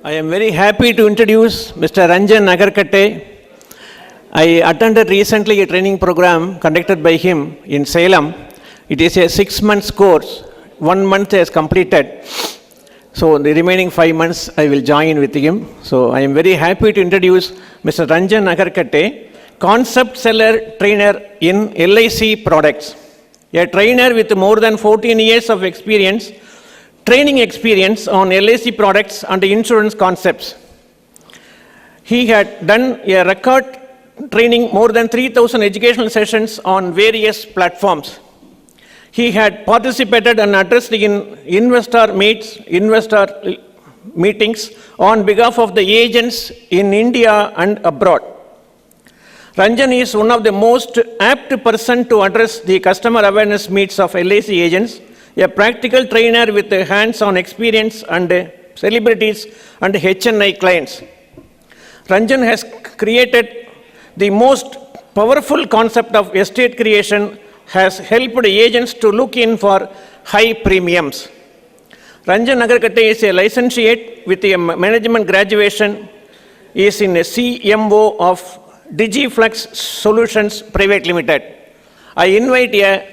I am very happy to introduce Mr. Ranjan Nagarkatte. I attended recently a training program conducted by him in Salem. It is a 6-month course. 1 month has completed. So the remaining 5 months I will join with him. So I am very happy to introduce Mr. Ranjan Nagarkatte, concept seller trainer in LIC products. A trainer with more than 14 years of experience, training experience on LIC products and insurance concepts. He had done a record training more than 3,000 educational sessions on various platforms. He had participated and addressed in investor meetings on behalf of the agents in India and abroad. Ranjan is one of the most apt person to address the customer awareness needs of LIC agents, a practical trainer with hands-on experience and celebrities and HNI clients. Ranjan has created the most powerful concept of estate creation, has helped agents to look in for high premiums. Ranjan Nagarkatte is a licentiate with a management graduation, is in a CMO of DigiFlux Solutions Private Limited. I invite a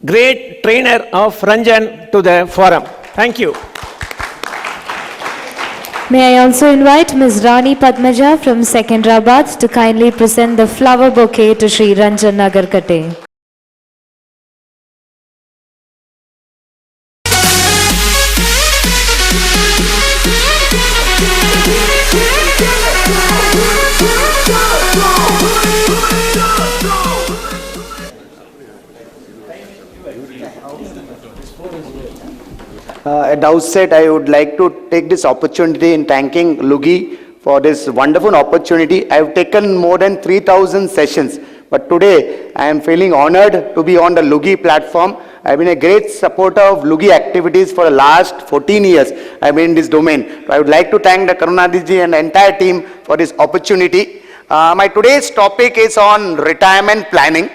great trainer of Ranjan to the forum. Thank you. May I also invite Ms. Rani Padmaja from Secunderabad to kindly present the flower bouquet to Sri Ranjan Nagarkatte. At the outset, I would like to take this opportunity in thanking LUGI for this wonderful opportunity. I have taken more than 3,000 sessions, but today I am feeling honored to be on the LUGI platform. I have been a great supporter of LUGI activities for the last 14 years. I have been in this domain. So I would like to thank the Karunadiji and the entire team for this opportunity. My today's topic is on retirement planning.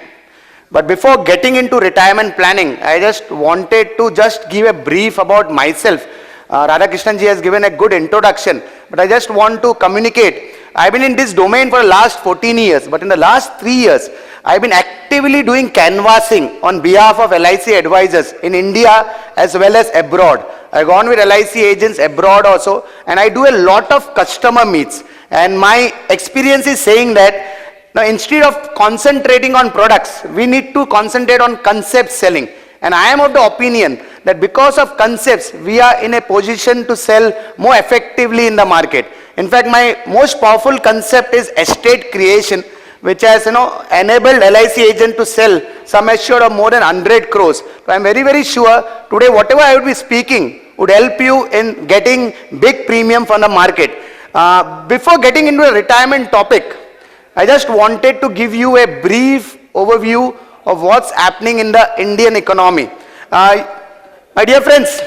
But before getting into retirement planning, I just wanted to give a brief about myself. Radhakrishnan ji has given a good introduction, but I just want to communicate. I've been in this domain for the last 14 years, but in the last 3 years, I've been actively doing canvassing on behalf of LIC advisors in India as well as abroad. I've gone with LIC agents abroad also, and I do a lot of customer meets. And my experience is saying that now, instead of concentrating on products, we need to concentrate on concept selling. And I am of the opinion that because of concepts, we are in a position to sell more effectively in the market. In fact, my most powerful concept is estate creation, which has enabled LIC agent to sell sum assured of more than 100 crores. So I am very, very sure today whatever I would be speaking would help you in getting big premium from the market. Before getting into a retirement topic, I just wanted to give you a brief overview of what's happening in the Indian economy. My dear friends,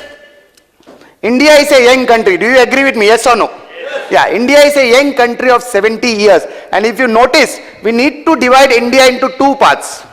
India is a young country. Do you agree with me? Yes or no? Yes. Yeah, India is a young country of 70 years. And if you notice, we need to divide India into two parts.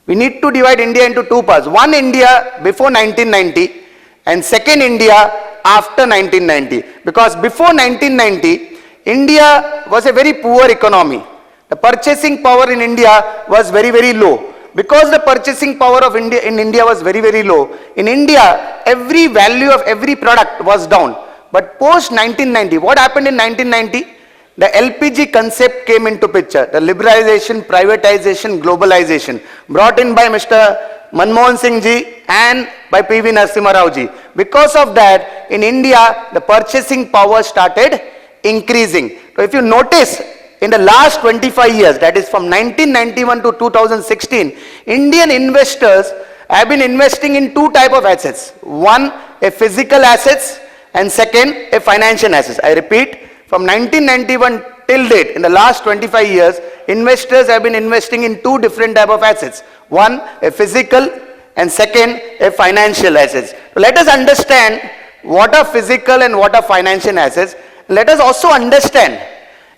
We need to divide India into two parts. One India before 1990 and second India after 1990. Because before 1990, India was a very poor economy. The purchasing power in India was very, very low. Because the purchasing power of India in India was very, very low, in India, every value of every product was down. But post 1990, what happened in 1990? The LPG concept came into picture. The liberalization, privatization, globalization, brought in by Mr. Manmohan Singh ji and by P.V. Narasimha Rao ji. Because of that, in India, the purchasing power started increasing. So if you notice, in the last 25 years, that is from 1991 to 2016, Indian investors have been investing in two types of assets. One, a physical assets, and second, a financial assets. I repeat, from 1991 till date, in the last 25 years, investors have been investing in two different types of assets. One, a physical, and second, a financial assets. So let us understand what are physical and what are financial assets. Let us also understand,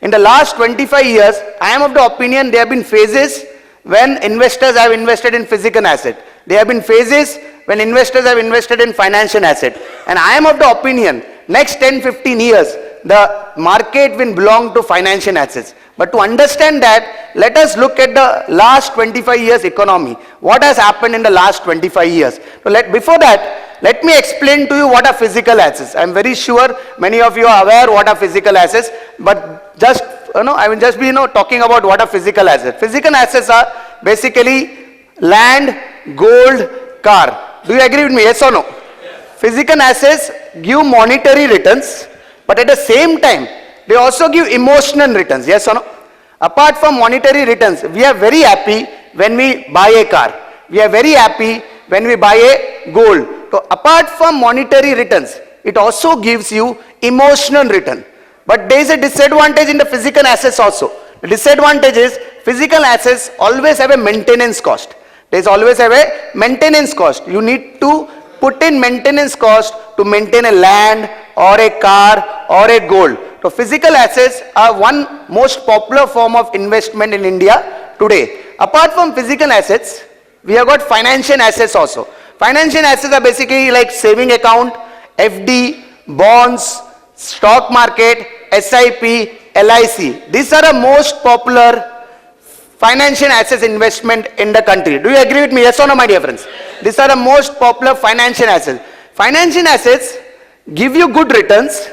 in the last 25 years, I am of the opinion there have been phases when investors have invested in physical asset. There have been phases when investors have invested in financial asset. And I am of the opinion, next 10-15 years, the market will belong to financial assets. But to understand that, let us look at the last 25 years economy. What has happened in the last 25 years? So before that, let me explain to you what are physical assets. I am very sure many of you are aware what are physical assets, but just, I will just be, talking about what are physical assets. Physical assets are basically land, gold, car. Do you agree with me? Yes or no? Yes. Physical assets give monetary returns, but at the same time, they also give emotional returns. Yes or no? Apart from monetary returns, we are very happy when we buy a car. We are very happy when we buy a gold. So apart from monetary returns, it also gives you emotional return. But there is a disadvantage in the physical assets also. The disadvantage is physical assets always have a maintenance cost. There is always have a maintenance cost. You need to put in maintenance cost to maintain a land or a car or a gold. So physical assets are one most popular form of investment in India today. Apart from physical assets, we have got financial assets also. Financial assets are basically like saving account, FD, bonds, stock market, SIP, LIC. These are the most popular financial assets investment in the country. Do you agree with me? Yes or no, my dear friends? These are the most popular financial assets. Financial assets give you good returns,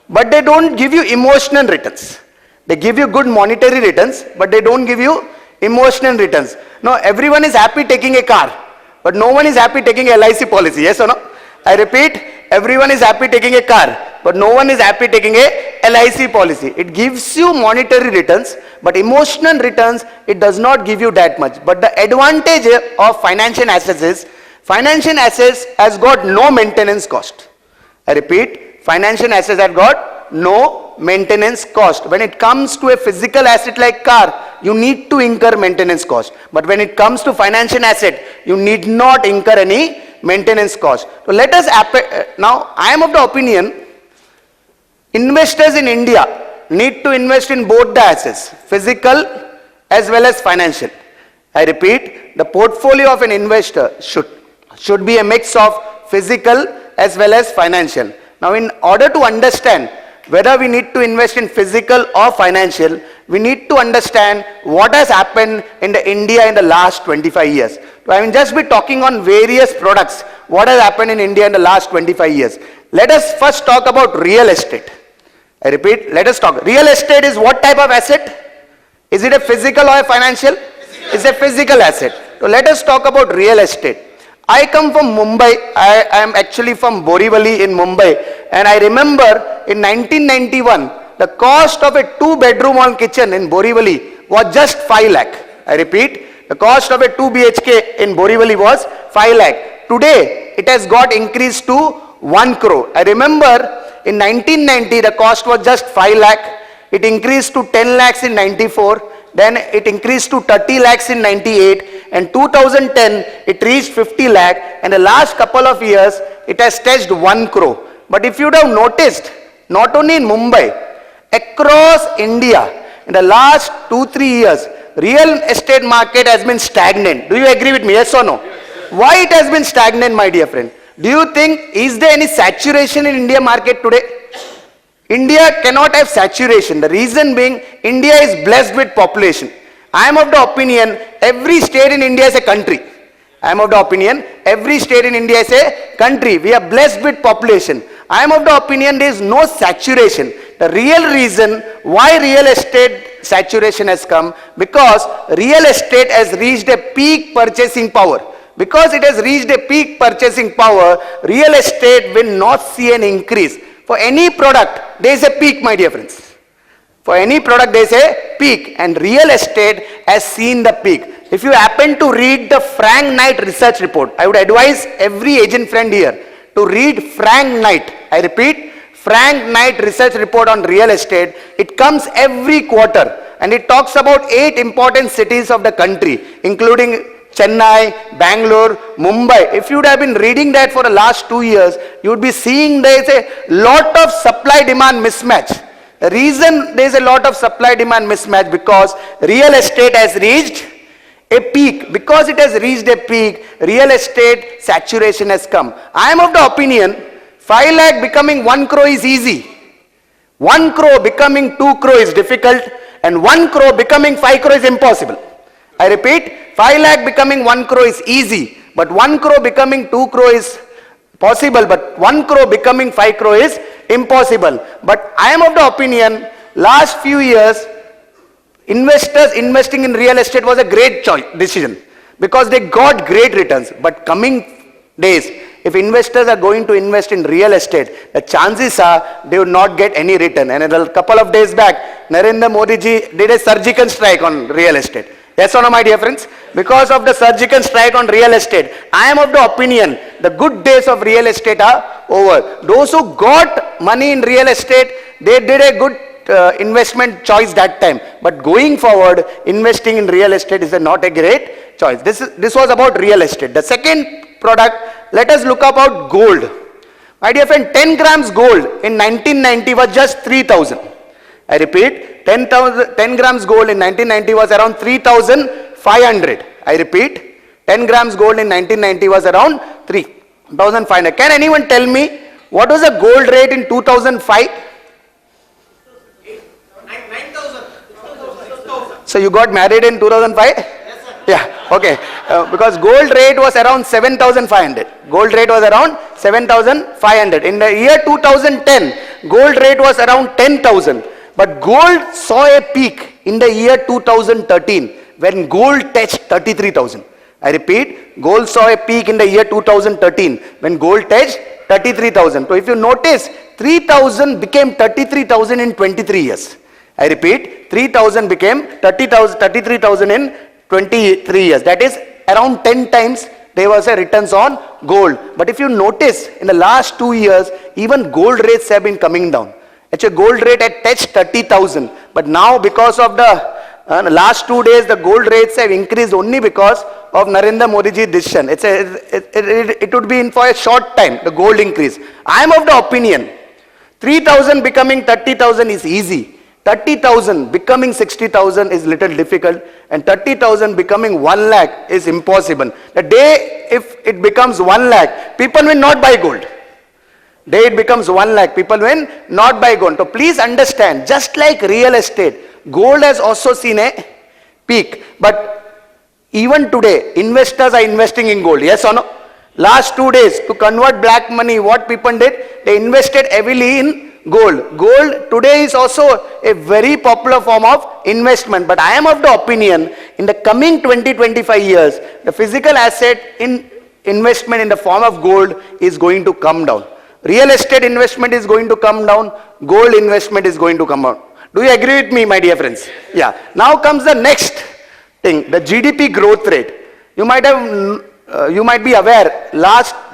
but they don't give you emotional returns. They give you good monetary returns, but they don't give you emotional returns. Now, everyone is happy taking a car, but no one is happy taking a LIC policy. Yes or no? I repeat, everyone is happy taking a car, but no one is happy taking a LIC policy. It gives you monetary returns, but emotional returns, it does not give you that much. But the advantage of financial assets is, financial assets has got no maintenance cost. I repeat, financial assets have got no maintenance cost. When it comes to a physical asset like car, you need to incur maintenance cost. But when it comes to financial asset, you need not incur any maintenance cost. So let us, now I am of the opinion, investors in India need to invest in both the assets, physical as well as financial. I repeat, the portfolio of an investor should be a mix of physical as well as financial. Now, in order to understand whether we need to invest in physical or financial, we need to understand what has happened in India in the last 25 years. So I will just be talking on various products, what has happened in India in the last 25 years. Let us first talk about real estate. I repeat, let us talk. Real estate is what type of asset? Is it a physical or a financial? It's a physical asset. So let us talk about real estate. I come from Mumbai. I am actually from Borivali in Mumbai, and I remember in 1991 the cost of a 2-bedroom on kitchen in Borivali was just 5 lakh. I repeat, the cost of a 2 BHK in Borivali was 5 lakh. Today it has got increased to 1 crore. I remember in 1990 the cost was just 5 lakh. It increased to 10 lakhs in 94. Then it increased to 30 lakhs in 98, and 2010 it reached 50 lakh, and the last couple of years it has touched 1 crore. But if you would have noticed, not only in Mumbai, across India in the last 2-3 years, real estate market has been stagnant. Do you agree with me? Yes or no? Why it has been stagnant, my dear friend? Do you think, is there any saturation in India market today? India cannot have saturation. The reason being, India is blessed with population. I am of the opinion, every state in India is a country. I am of the opinion, every state in India is a country. We are blessed with population. I am of the opinion, there is no saturation. The real reason why real estate saturation has come, because real estate has reached a peak purchasing power. Because it has reached a peak purchasing power, real estate will not see an increase. For any product, there is a peak, my dear friends. For any product, there is a peak, and real estate has seen the peak. If you happen to read the Frank Knight research report, I would advise every agent friend here to read Frank Knight. I repeat, Frank Knight research report on real estate. It comes every quarter, and it talks about 8 important cities of the country, including Chennai, Bangalore, Mumbai. If you would have been reading that for the last 2 years, you would be seeing there is a lot of supply-demand mismatch. The reason there is a lot of supply-demand mismatch, because real estate has reached a peak. Because it has reached a peak, real estate saturation has come. I am of the opinion, 5 lakh becoming 1 crore is easy. 1 crore becoming 2 crore is difficult, and 1 crore becoming 5 crore is impossible. I repeat, 5 lakh becoming 1 crore is easy, but 1 crore becoming 2 crore is possible, but 1 crore becoming 5 crore is impossible. But I am of the opinion, last few years, investors investing in real estate was a great decision because they got great returns. But coming days, if investors are going to invest in real estate, the chances are they would not get any return. And a couple of days back, Narendra Modi ji did a surgical strike on real estate. Yes or no, my dear friends? Because of the surgical strike on real estate, I am of the opinion the good days of real estate are over. Those who got money in real estate, they did a good investment choice that time. But going forward, investing in real estate is not a great choice. This was about real estate. The second product, let us look about gold. My dear friend, 10 grams gold in 1990 was just 3,000. I repeat, 10 grams gold in 1990 was around 3,500. I repeat, 10 grams gold in 1990 was around 3,500. Can anyone tell me what was the gold rate in 2005? 9,000. So you got married in 2005? Yes, sir. Yeah, okay. Because gold rate was around 7,500. Gold rate was around 7,500. In the year 2010, gold rate was around 10,000. But gold saw a peak in the year 2013 when gold touched 33,000. I repeat, gold saw a peak in the year 2013 when gold touched 33,000. So if you notice, 3,000 became 33,000 in 23 years. I repeat, 3,000 became 33,000 in 23 years. That is around 10 times there was a returns on gold. But if you notice, in the last 2 years, even gold rates have been coming down. Actually, gold rate had touched 30,000. But now because of the last 2 days, the gold rates have increased only because of Narendra Modi ji's decision. It would be in for a short time, the gold increase. I am of the opinion, 3,000 becoming 30,000 is easy. 30,000 becoming 60,000 is little difficult, and 30,000 becoming 1 lakh is impossible. The day if it becomes 1 lakh, people will not buy gold. Day it becomes 1 lakh, people will not buy gold. So please understand, just like real estate, gold has also seen a peak. But even today, investors are investing in gold. Yes or no? Last 2 days, to convert black money, what people did? They invested heavily in gold. Gold today is also a very popular form of investment. But I am of the opinion, in the coming 20-25 years, the physical asset in investment in the form of gold is going to come down. Real estate investment is going to come down. Gold investment is going to come down. Do you agree with me, my dear friends? Yeah. Now comes the next thing, the GDP growth rate. You might be aware,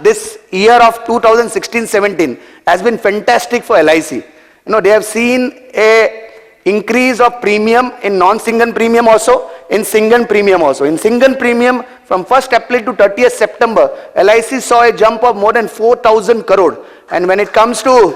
this year of 2016-17 has been fantastic for LIC. You know, they have seen a increase of premium in non-single premium also, in single premium also. In single premium, from 1st April to 30th September, LIC saw a jump of more than 4,000 crore. And when it comes to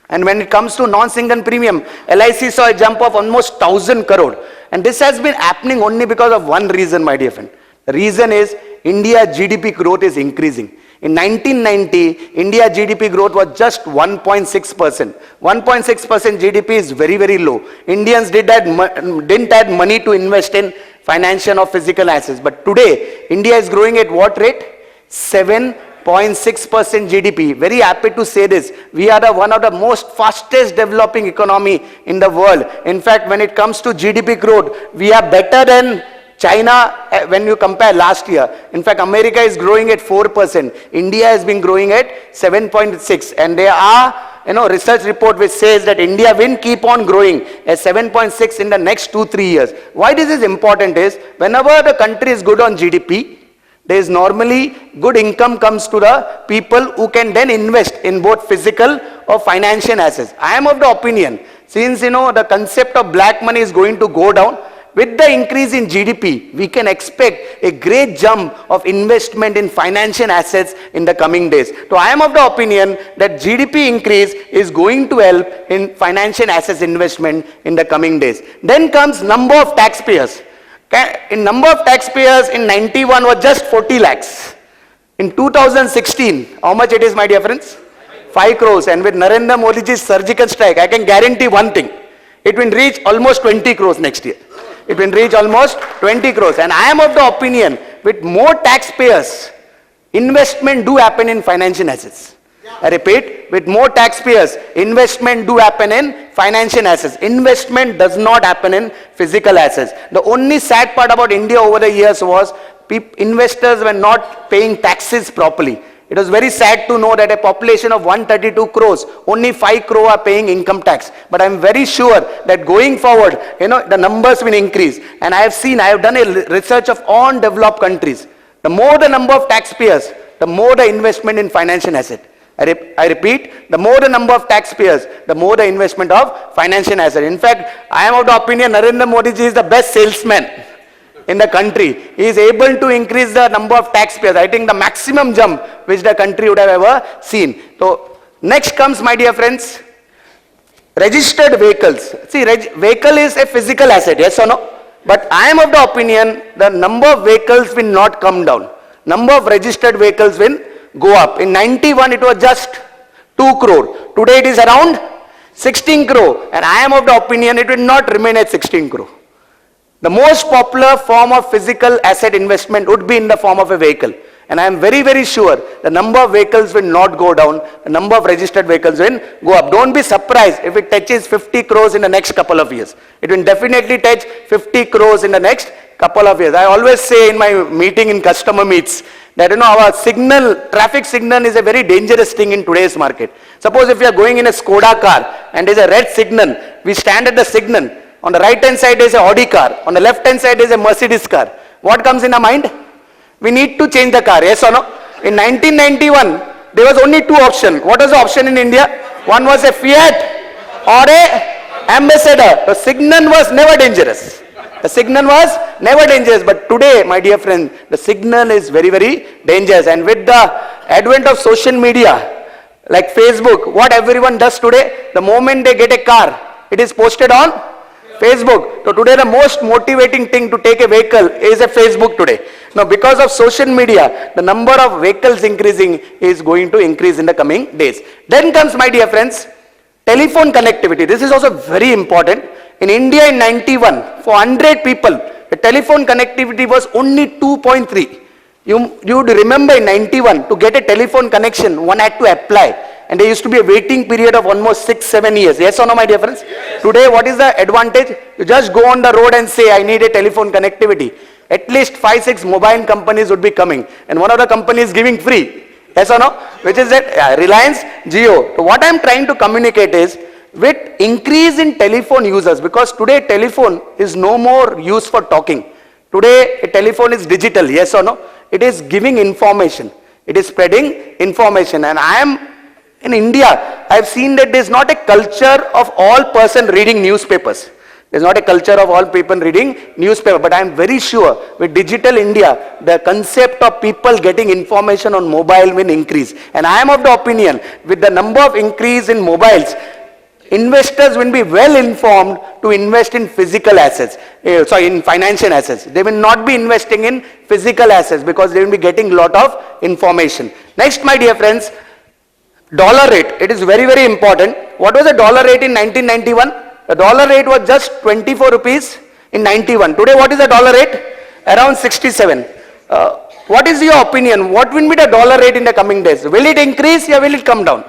non-single premium, LIC saw a jump of almost 1,000 crore. And this has been happening only because of one reason, my dear friend. The reason is India GDP growth is increasing. In 1990, India GDP growth was just 1.6%. 1.6% GDP is very, very low. Indians didn't have money to invest in financial or physical assets. But today, India is growing at what rate? 7.6% GDP. Very happy to say this. We are one of the most fastest developing economy in the world. In fact, when it comes to GDP growth, we are better than China when you compare last year. In fact, America is growing at 4%. India has been growing at 7.6%. And there are research report which says that India will keep on growing at 7.6 in the next 2-3 years. Why this is important is, whenever the country is good on GDP, there is normally good income comes to the people who can then invest in both physical or financial assets. I am of the opinion, since the concept of black money is going to go down, with the increase in GDP, we can expect a great jump of investment in financial assets in the coming days. So I am of the opinion that GDP increase is going to help in financial assets investment in the coming days. Then comes number of taxpayers. In number of taxpayers in 91 was just 40 lakhs. In 2016, how much it is, my dear friends? 5 crores. And with Narendra Modi's surgical strike, I can guarantee one thing. It will reach almost 20 crores next year. It will reach almost 20 crores. And I am of the opinion, with more taxpayers, investment do happen in financial assets. I repeat, with more taxpayers, investment do happen in financial assets. Investment does not happen in physical assets. The only sad part about India over the years was investors were not paying taxes properly. It was very sad to know that a population of 132 crores, only 5 crore are paying income tax. But I am very sure that going forward, the numbers will increase. And I have done a research of all developed countries. The more the number of taxpayers, the more the investment in financial asset. I repeat, the more the number of taxpayers, the more the investment of financial asset. In fact, I am of the opinion Narendra Modi ji is the best salesman in the country. He is able to increase the number of taxpayers. I think the maximum jump which the country would have ever seen. So next comes, my dear friends, registered vehicles. See, vehicle is a physical asset, yes or no? But I am of the opinion the number of vehicles will not come down. Number of registered vehicles will go up. In 91 it was just 2 crore. Today it is around 16 crore. And I am of the opinion it will not remain at 16 crore. The most popular form of physical asset investment would be in the form of a vehicle. And I am very, very sure the number of vehicles will not go down. The number of registered vehicles will go up. Don't be surprised if it touches 50 crores in the next couple of years. It will definitely touch 50 crores in the next couple of years. I always say in my meeting in customer meets that our traffic signal is a very dangerous thing in today's market. Suppose if you are going in a Skoda car and there is a red signal, we stand at the signal. On the right hand side is a Audi car. On the left hand side is a Mercedes car. What comes in our mind? We need to change the car, yes or no? In 1991, there was only 2 options. What was the option in India? One was a Fiat or a Ambassador. The signal was never dangerous. The signal was never dangerous. But today, my dear friend, the signal is very, very dangerous. And with the advent of social media, like Facebook, what everyone does today, the moment they get a car, it is posted on Facebook. So today the most motivating thing to take a vehicle is a Facebook today. Now because of social media, the number of vehicles increasing is going to increase in the coming days. Then comes, my dear friends, telephone connectivity. This is also very important. In India in 91, for 100 people, the telephone connectivity was only 2.3. You would remember in 91, to get a telephone connection, one had to apply. And there used to be a waiting period of almost 6-7 years. Yes or no, my dear friends? Yes. Today, what is the advantage? You just go on the road and say, I need a telephone connectivity. At least 5-6 mobile companies would be coming. And one of the companies giving free. Yes or no? Which is that Reliance Jio. So what I am trying to communicate is, with increase in telephone users, because today telephone is no more used for talking. Today, a telephone is digital. Yes or no? It is giving information. It is spreading information. And in India, I have seen that there is not a culture of all person reading newspapers. There is not a culture of all people reading newspaper. But I am very sure with digital India, the concept of people getting information on mobile will increase. And I am of the opinion, with the number of increase in mobiles, investors will be well informed to invest in physical assets, in financial assets. They will not be investing in physical assets because they will be getting a lot of information. Next, my dear friends, dollar rate. It is very, very important. What was the dollar rate in 1991? The dollar rate was just 24 rupees in 91. Today, what is the dollar rate? Around 67. What is your opinion? What will be the dollar rate in the coming days? Will it increase or will it come down?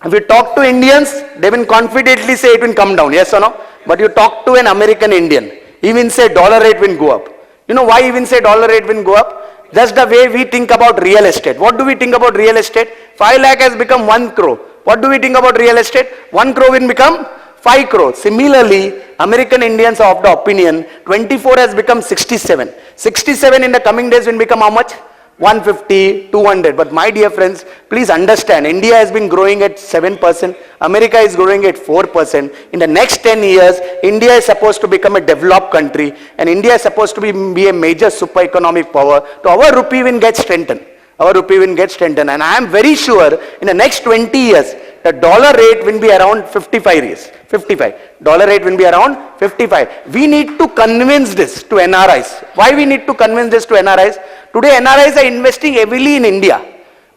If you talk to Indians, they will confidently say it will come down, yes or no? But you talk to an American Indian, he will say dollar rate will go up. You know why he will say dollar rate will go up? Just the way we think about real estate. What do we think about real estate? 5 lakh has become 1 crore. What do we think about real estate? 1 crore will become 5 crore. Similarly, American Indians are of the opinion 24 has become 67. 67 in the coming days will become how much? 150, 200. But my dear friends, please understand, India has been growing at 7%. America is growing at 4%. In the next 10 years, India is supposed to become a developed country. And India is supposed to be a major super economic power. So our rupee will get strengthened. Our rupee will get strengthened. And I am very sure in the next 20 years, the dollar rate will be around 55 years. 55. Dollar rate will be around 55. We need to convince this to NRIs. Why we need to convince this to NRIs? Today NRIs are investing heavily in India,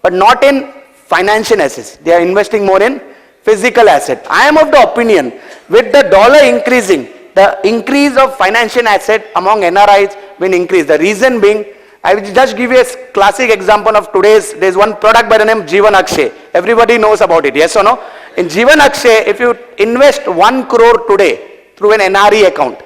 but not in financial assets. They are investing more in physical asset. I am of the opinion, with the dollar increasing, the increase of financial asset among NRIs will increase. The reason being, I will just give you a classic example of today's, there's one product by the name Jeevan Akshay. Everybody knows about it, yes or no? In Jeevan Akshay, if you invest 1 crore today through an NRE account,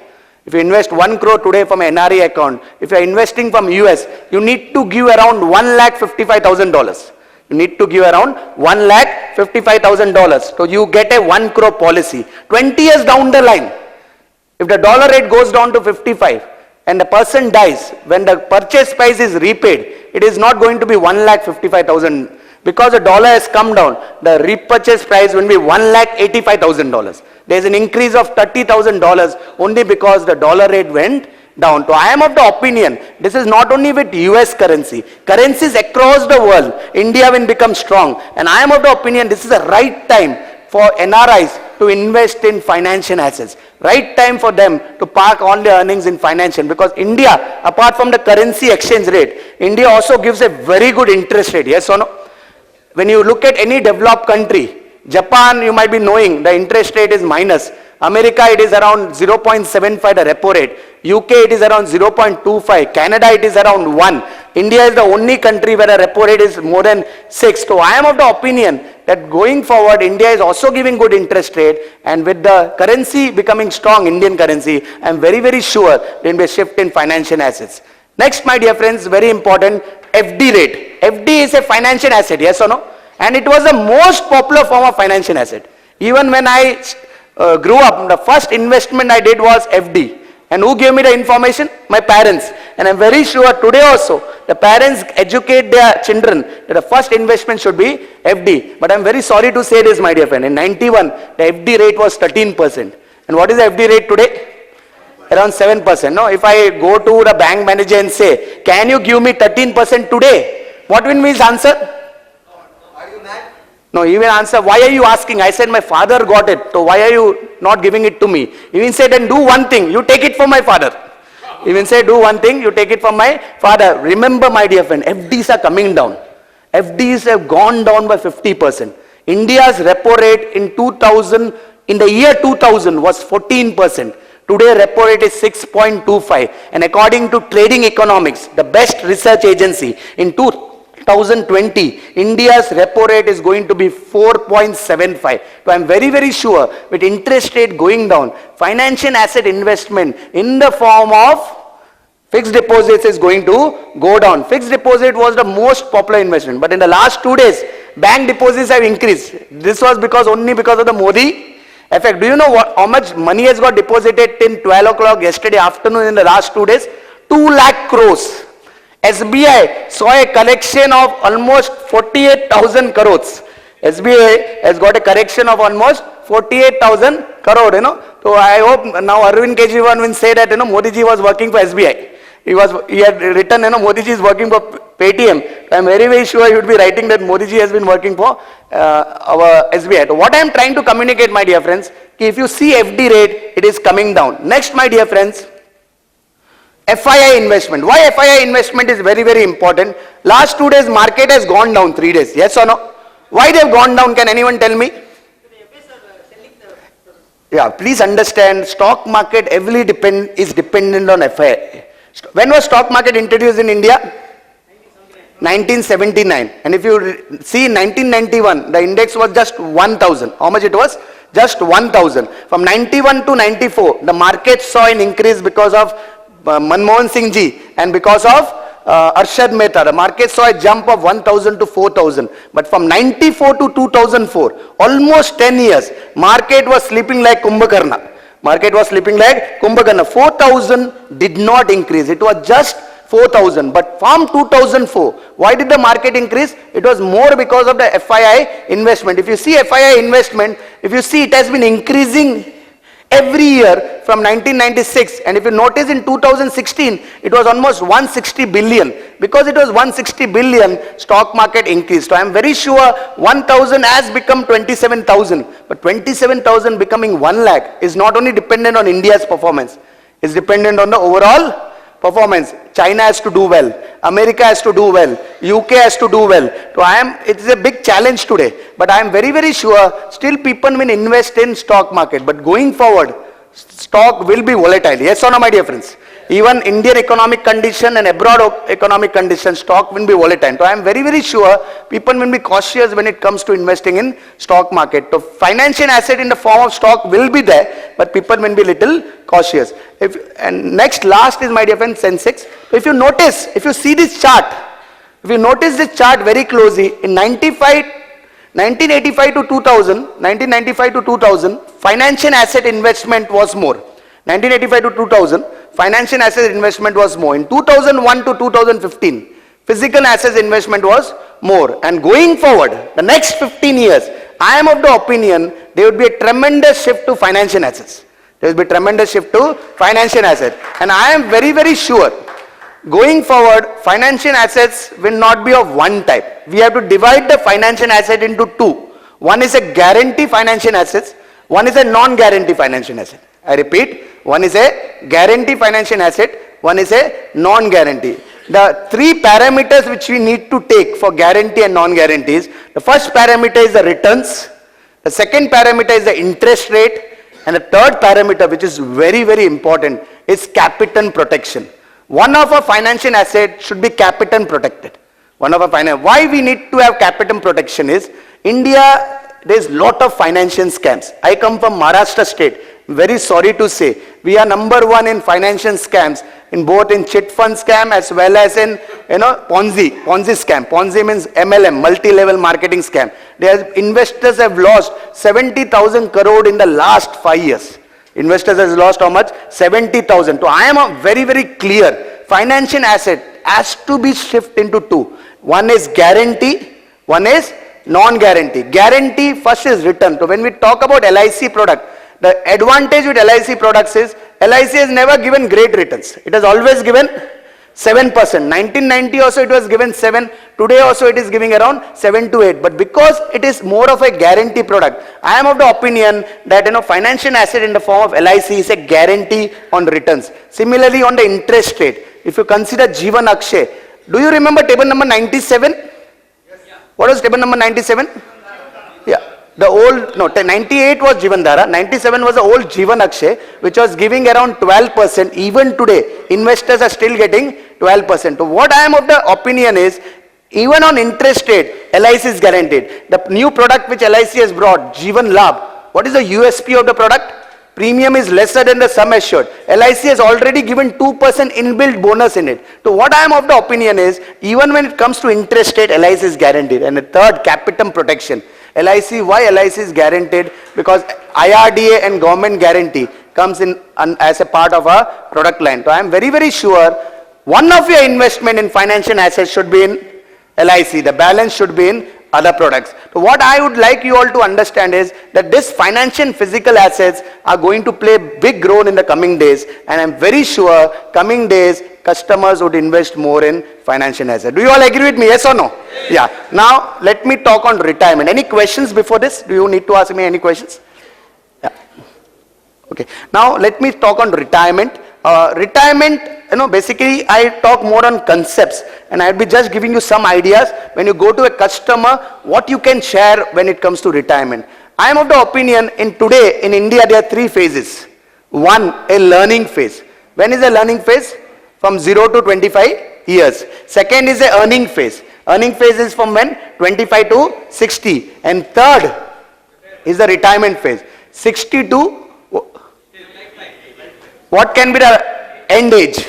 if you invest 1 crore today from an NRE account, if you are investing from US, you need to give around $1,55,000. You need to give around $1,55,000. So you get a 1 crore policy. 20 years down the line, if the dollar rate goes down to 55 and the person dies, when the purchase price is repaid, it is not going to be 1,55,000. Because the dollar has come down, the repurchase price will be $1,85,000. There is an increase of $30,000 only because the dollar rate went down. So I am of the opinion, this is not only with US currency, currencies across the world, India will become strong. And I am of the opinion, this is the right time for NRIs to invest in financial assets. Right time for them to park all their earnings in financial, because India, apart from the currency exchange rate, India also gives a very good interest rate, yes or no? When you look at any developed country, Japan, you might be knowing, the interest rate is minus. America, it is around 0.75, the repo rate. UK, it is around 0.25. Canada, it is around 1. India is the only country where the repo rate is more than 6. So I am of the opinion that going forward, India is also giving good interest rate, and with the currency becoming strong, Indian currency, I am very, very sure there will be a shift in financial assets. Next, my dear friends, very important, FD rate. FD is a financial asset, yes or no? And it was the most popular form of financial asset. Even when I grew up, the first investment I did was FD. And who gave me the information? My parents. And I'm very sure today also, the parents educate their children that the first investment should be FD. But I'm very sorry to say this, my dear friend. In 91, the FD rate was 13%. And what is the FD rate today? Around 7%. No, if I go to the bank manager and say, can you give me 13% today? What will be his answer? No, he will answer, why are you asking? I said, my father got it, so why are you not giving it to me? He will say, then do one thing, you take it from my father. He will say, do one thing, you take it from my father. Remember, my dear friend, FDs are coming down. FDs have gone down by 50%. India's repo rate in the year 2000 was 14%. Today, repo rate is 6.25. And according to Trading Economics, the best research agency, in 2020, India's repo rate is going to be 4.75. So I'm very, very sure with interest rate going down, financial asset investment in the form of fixed deposits is going to go down. Fixed deposit was the most popular investment, but in the last 2 days, bank deposits have increased. This was only because of the Modi effect. Do you know how much money has got deposited till 12 o'clock yesterday afternoon in the last 2 days? 2 lakh crores. SBI saw a collection of almost 48,000 crores. SBI has got a correction of almost 48,000 crore, So I hope now Arvind Kejriwal will say that, Modi ji was working for SBI. He had written, Modi ji is working for Paytm. I am very, very sure he would be writing that Modi ji has been working for our SBI. So what I am trying to communicate, my dear friends, if you see FD rate, it is coming down. Next, my dear friends, FII investment. Why FII investment is very, very important? Last 2 days market has gone down 3 days. Yes or no? Why they have gone down? Can anyone tell me? Yeah, please understand, stock market heavily is dependent on FII. When was stock market introduced in India? 1979. And if you see 1991, the index was just 1,000. How much it was? Just 1,000. From 91 to 94, the market saw an increase because of Manmohan Singh ji and because of Arshad Mehta. The market saw a jump of 1,000 to 4,000. But from 94 to 2004, almost 10 years, market was sleeping like Kumbhakarna. Market was sleeping like Kumbhakarna. 4,000 did not increase. It was just 4,000. But from 2004, why did the market increase? It was more because of the FII investment. If you see FII investment, if you see it has been increasing every year from 1996. And if you notice in 2016, it was almost 160 billion. Because it was 160 billion, stock market increased. So I am very sure 1,000 has become 27,000. But 27,000 becoming 1 lakh is not only dependent on India's performance, it's dependent on the overall performance. China has to do well, America has to do well, UK has to do well. So it is a big challenge today, but I am very, very sure still people will invest in stock market. But going forward, stock will be volatile. Yes or no, my dear friends? Even Indian economic condition and abroad economic condition, stock will be volatile. So I am very, very sure people will be cautious when it comes to investing in stock market. So financial asset in the form of stock will be there, but people will be little cautious. And last is, my dear friend, Sensex. So if you notice, if you see this chart, if you notice this chart very closely, in 1985 to 2000, 1995 to 2000, financial asset investment was more. 1985 to 2000, financial asset investment was more. In 2001 to 2015, physical assets investment was more. And going forward, the next 15 years, I am of the opinion there would be a tremendous shift to financial assets. There will be a tremendous shift to financial assets. And I am very, very sure, going forward, financial assets will not be of one type. We have to divide the financial asset into two. One is a guarantee financial assets, one is a non-guarantee financial asset. I repeat, one is a guarantee financial asset, one is a non-guarantee. The three parameters which we need to take for guarantee and non-guarantees, the first parameter is the returns, the second parameter is the interest rate, and the third parameter, which is very, very important, is capital protection. One of our financial assets should be capital protected. Why we need to have capital protection is, India, there is lot of financial scams. I come from Maharashtra state. Very sorry to say, we are number one in financial scams, in both in chit fund scam as well as in Ponzi scam. Ponzi means MLM, multi-level marketing scam. Investors have lost 70,000 crore in the last 5 years. Investors has lost how much? 70,000. So I am very, very clear. Financial asset has to be shifted into two. One is guarantee, one is non-guarantee. Guarantee first is return. So when we talk about LIC product, the advantage with LIC products is LIC has never given great returns. It has always given 7%. 1990 also it was given 7. Today also it is giving around 7 to 8. But because it is more of a guarantee product, I am of the opinion that financial asset in the form of LIC is a guarantee on returns. Similarly on the interest rate, if you consider Jeevan Akshay, do you remember table number 97? Yes. What was table number 97? Yeah. The old, 98 was Jeevan Dhara, 97 was the old Jeevan Akshay, which was giving around 12%. Even today, investors are still getting 12%. So what I am of the opinion is, even on interest rate, LIC is guaranteed. The new product which LIC has brought, Jeevan Labh, what is the USP of the product? Premium is lesser than the sum assured. LIC has already given 2% inbuilt bonus in it. So what I am of the opinion is, even when it comes to interest rate, LIC is guaranteed. And the third, capital protection. LIC, why LIC is guaranteed? Because IRDA and government guarantee comes in as a part of our product line. So I am very, very sure one of your investment in financial assets should be in LIC. The balance should be in other products. So what I would like you all to understand is that this financial and physical assets are going to play a big role in the coming days. And I am very sure coming days customers would invest more in financial assets. Do you all agree with me? Yes or no? Yeah. Now let me talk on retirement. Any questions before this? Do you need to ask me any questions? Yeah. Okay. Now let me talk on retirement. Retirement, basically I talk more on concepts, and I'll be just giving you some ideas. When you go to a customer, what you can share when it comes to retirement. I am of the opinion today in India there are 3 phases. One, a learning phase. When is a learning phase? From 0 to 25 years. Second is a earning phase. Earning phase is from when? 25 to 60. And third is the retirement phase. 60 to what can be the end age?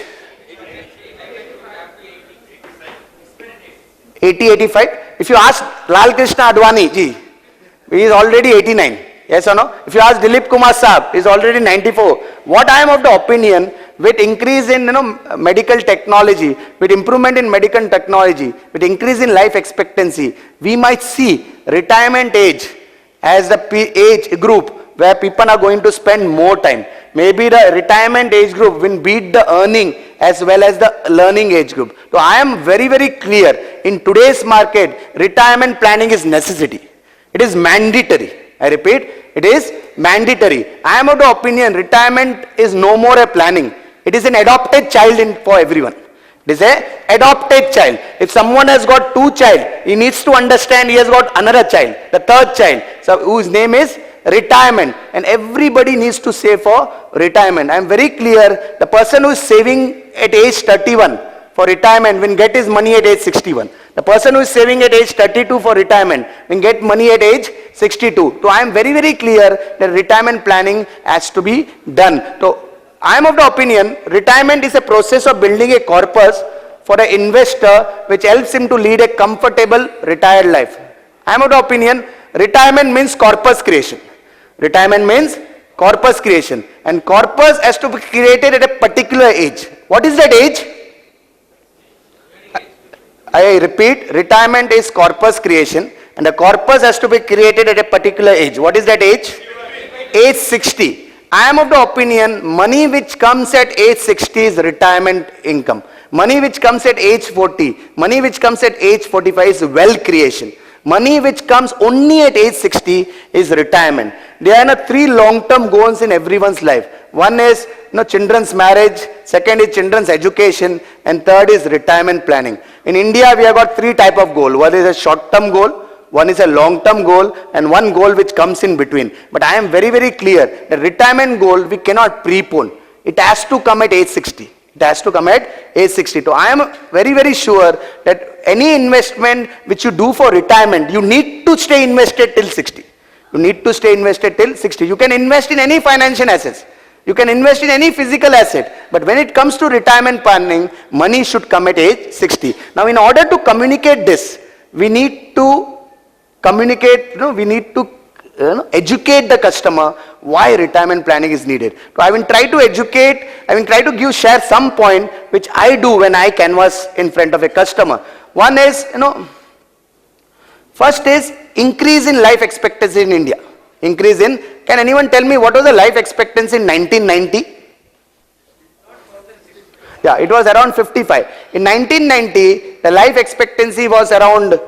80, 85. If you ask Lal Krishna Advani ji, he is already 89. Yes or no? If you ask Dilip Kumar Saab, he is already 94. What I am of the opinion, with increase in medical technology, with improvement in medical technology, with increase in life expectancy, we might see retirement age as the age group where people are going to spend more time. Maybe the retirement age group will beat the earning as well as the learning age group. So I am very, very clear, in today's market, retirement planning is necessity. It is mandatory. I repeat, it is mandatory. I am of the opinion retirement is no more a planning. It is an adopted child for everyone. It is a adopted child. If someone has got 2 child, he needs to understand he has got another child, the 3rd child, so whose name is retirement, and everybody needs to save for retirement. I am very clear, the person who is saving at age 31 for retirement will get his money at age 61. The person who is saving at age 32 for retirement will get money at age 62. So I am very, very clear that retirement planning has to be done. So I am of the opinion retirement is a process of building a corpus for an investor which helps him to lead a comfortable retired life. I am of the opinion retirement means corpus creation. Retirement means corpus creation, and corpus has to be created at a particular age. What is that age? I repeat, retirement is corpus creation, and the corpus has to be created at a particular age. What is that age? Age 60. I am of the opinion money which comes at age 60 is retirement income. Money which comes at age 40, money which comes at age 45 is wealth creation. Money which comes only at age 60 is retirement. There are 3 long-term goals in everyone's life. One is children's marriage, second is children's education, and third is retirement planning. In India, we have got 3 type of goal. One is a short-term goal, one is a long-term goal, and one goal which comes in between. But I am very, very clear, the retirement goal we cannot prepone. It has to come at age 60. It has to come at age 60. So I am very, very sure that any investment which you do for retirement, you need to stay invested till 60. You need to stay invested till 60. You can invest in any financial assets. You can invest in any physical asset. But when it comes to retirement planning, money should come at age 60. Now in order to communicate this, we need to communicate, we need to educate the customer why retirement planning is needed. So I will try to educate, I will try to share some point which I do when I canvas in front of a customer. One is, first is increase in life expectancy in India. Increase in, can anyone tell me what was the life expectancy in 1990? Yeah, it was around 55. In 1990, the life expectancy was around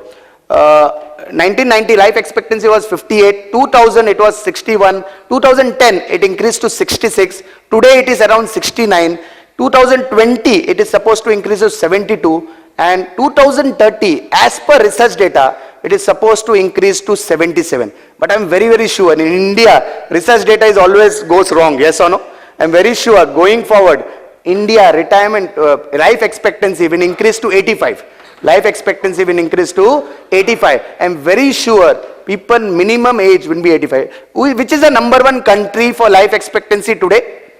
1990 life expectancy was 58, 2000 it was 61, 2010 it increased to 66, today it is around 69, 2020 it is supposed to increase to 72, and 2030 as per research data it is supposed to increase to 77. But I am very, very sure in India research data is always goes wrong, yes or no? I am very sure going forward India retirement life expectancy will increase to 85. Life expectancy will increase to 85. I am very sure people minimum age will be 85. Which is the number 1 country for life expectancy today?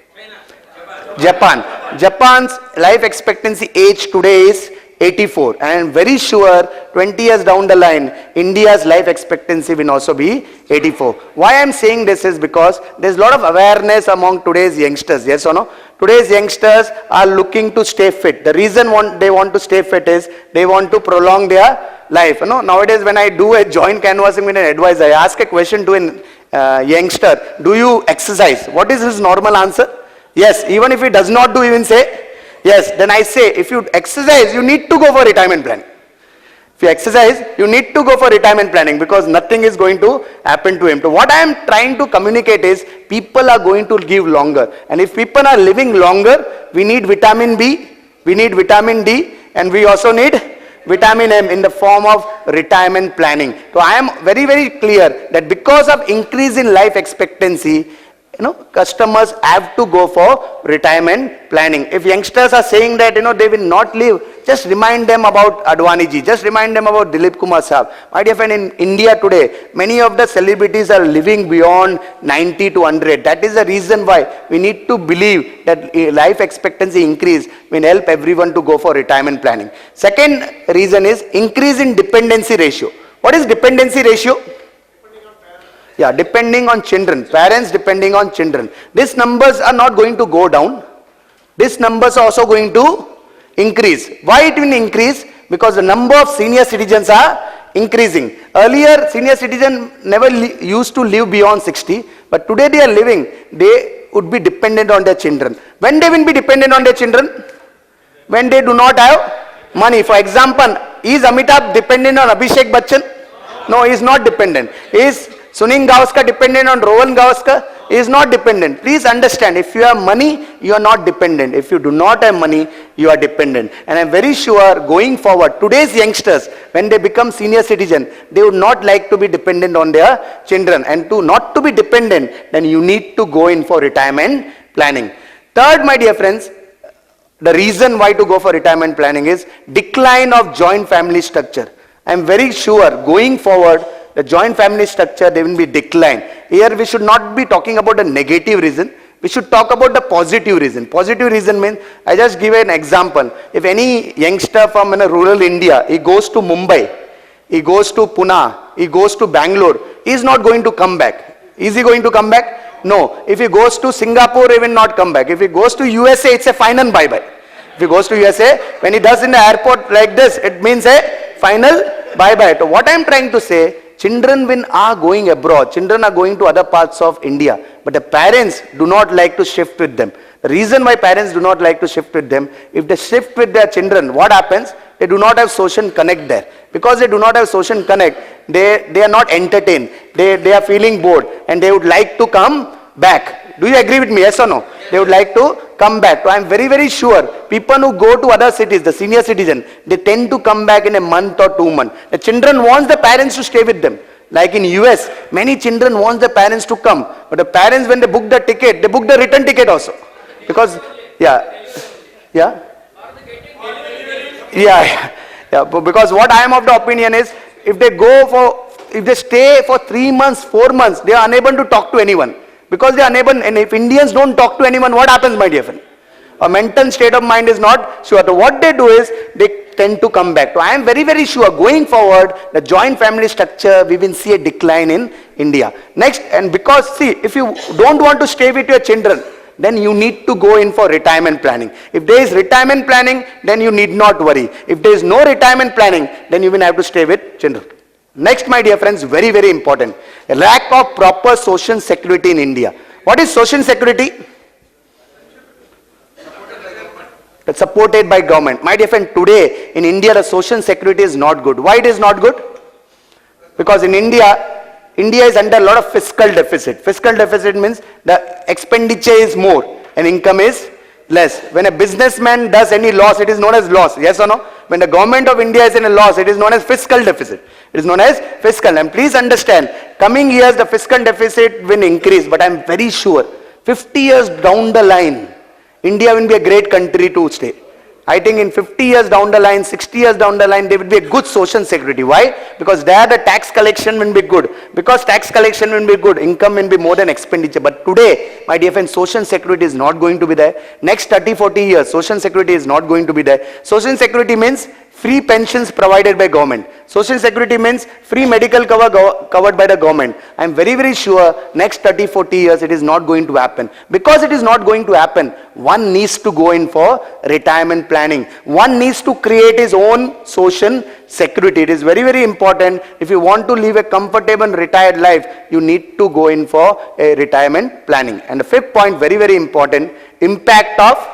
Japan. Japan's life expectancy age today is 84. And I am very sure 20 years down the line, India's life expectancy will also be 84. Why I am saying this is because there is a lot of awareness among today's youngsters, yes or no? Today's youngsters are looking to stay fit. The reason they want to stay fit is they want to prolong their life. Nowadays when I do a joint canvassing with an advisor, I ask a question to a youngster, do you exercise? What is his normal answer? Yes. Even if he does not do, even say yes. Then I say, if you exercise, you need to go for retirement planning. If you exercise, you need to go for retirement planning because nothing is going to happen to him. So what I am trying to communicate is people are going to live longer. And if people are living longer, we need vitamin B, we need vitamin D, and we also need vitamin M in the form of retirement planning. So I am very, very clear that because of increase in life expectancy, customers have to go for retirement planning. If youngsters are saying that, they will not live, just remind them about Advani ji, just remind them about Dilip Kumar Saab. My dear friend, in India today, many of the celebrities are living beyond 90 to 100. That is the reason why we need to believe that life expectancy increase will help everyone to go for retirement planning. Second reason is increase in dependency ratio. What is dependency ratio? Yeah, depending on children, parents depending on children. These numbers are not going to go down. These numbers are also going to increase. Why it will increase? Because the number of senior citizens are increasing. Earlier, senior citizens never used to live beyond 60, But today they are living, they would be dependent on their children. When they will be dependent on their children? When they do not have money. For example, is Amitabh dependent on Abhishek Bachchan? No, he is not dependent. Is Sunin Gavaskar dependent on Rohan Gavaskar? He is not dependent. Please understand, if you have money, you are not dependent. If you do not have money, you are dependent. And I am very sure going forward, today's youngsters, when they become senior citizen, they would not like to be dependent on their children. And to not to be dependent, then you need to go in for retirement planning. Third, my dear friends, the reason why to go for retirement planning is decline of joint family structure. I am very sure going forward, the joint family structure, they will be declined. Here we should not be talking about a negative reason. We should talk about the positive reason. Positive reason means, I just give an example. If any youngster from rural India, he goes to Mumbai, he goes to Pune, he goes to Bangalore, he is not going to come back. Is he going to come back? No. If he goes to Singapore, he will not come back. If he goes to USA, it's a final bye-bye. If he goes to USA, when he does in the airport like this, it means a final bye-bye. So what I am trying to say, children when are going abroad, children are going to other parts of India, but the parents do not like to shift with them. The reason why parents do not like to shift with them, if they shift with their children, what happens? They do not have social connect there. Because they do not have social connect, they are not entertained. They are feeling bored and they would like to come back. Do you agree with me? Yes or no? They would like to come back. So I am very, very sure people who go to other cities, the senior citizen, they tend to come back in a month or 2 months. The children wants the parents to stay with them. Like in US, many children wants the parents to come. But the parents, when they book the ticket, they book the return ticket also. Because, yeah. Because what I am of the opinion is, if they stay for 3 months, 4 months, they are unable to talk to anyone. Because they are unable, and if Indians don't talk to anyone, what happens, my dear friend? A mental state of mind is not sure. So what they do is, they tend to come back. So I am very, very sure, going forward, the joint family structure, we will see a decline in India. Next, and because, see, if you don't want to stay with your children, then you need to go in for retirement planning. If there is retirement planning, then you need not worry. If there is no retirement planning, then you will have to stay with children. Next, my dear friends, very, very important. A lack of proper social security in India. What is social security? That's supported by government. My dear friend, today in India, the social security is not good. Why it is not good? Because in India is under a lot of fiscal deficit. Fiscal deficit means the expenditure is more and income is less. When a businessman does any loss, it is known as loss. Yes or no? When the government of India is in a loss, it is known as fiscal deficit. It is known as fiscal. And please understand, coming years the fiscal deficit will increase. But I am very sure, 50 years down the line, India will be a great country to stay. I think in 50 years down the line, 60 years down the line, there will be a good social security. Why? Because there the tax collection will be good. Because tax collection will be good, income will be more than expenditure. But today, my dear friend, social security is not going to be there. Next 30, 40 years, social security is not going to be there. Social security means free pensions provided by government. Social security means free medical cover covered by the government. I am very, very sure next 30, 40 years it is not going to happen. Because it is not going to happen, one needs to go in for retirement planning. One needs to create his own social security. It is very, very important. If you want to live a comfortable retired life, you need to go in for a retirement planning. And the fifth point, very, very important, impact of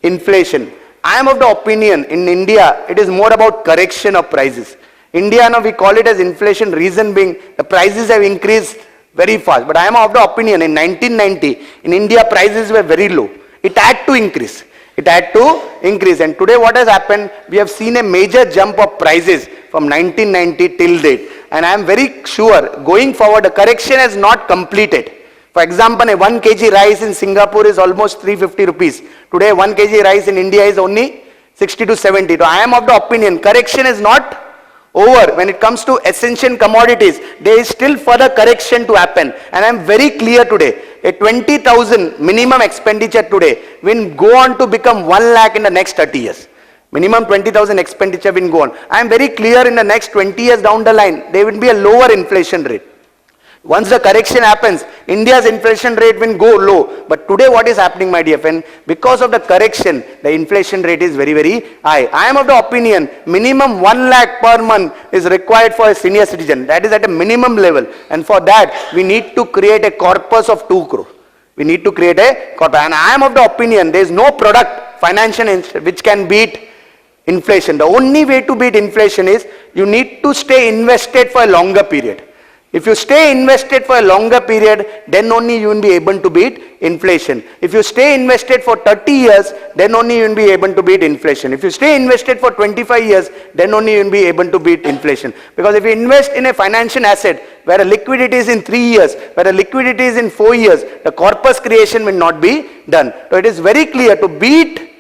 inflation. I am of the opinion in India, it is more about correction of prices. India, now we call it as inflation, reason being the prices have increased very fast. But I am of the opinion in 1990, in India prices were very low. It had to increase. It had to increase. And today what has happened, we have seen a major jump of prices from 1990 till date. And I am very sure going forward, the correction has not completed. For example, a 1 kg rice in Singapore is almost 350 rupees. Today 1 kg rice in India is only 60 to 70. So I am of the opinion, correction is not over. When it comes to essential commodities, there is still further correction to happen. And I am very clear today, a 20,000 minimum expenditure today will go on to become 1 lakh in the next 30 years. Minimum 20,000 expenditure will go on. I am very clear in the next 20 years down the line, there will be a lower inflation rate. Once the correction happens, India's inflation rate will go low. But today what is happening, my dear friend? Because of the correction, the inflation rate is very, very high. I am of the opinion, minimum 1 lakh per month is required for a senior citizen. That is at a minimum level. And for that, we need to create a corpus of 2 crore. We need to create a corpus. And I am of the opinion, there is no product, financial which can beat inflation. The only way to beat inflation is you need to stay invested for a longer period. If you stay invested for a longer period, then only you will be able to beat inflation. If you stay invested for 30 years, then only you will be able to beat inflation. If you stay invested for 25 years, then only you will be able to beat inflation. Because if you invest in a financial asset where a liquidity is in 3 years, where a liquidity is in 4 years, the corpus creation will not be done. So it is very clear to beat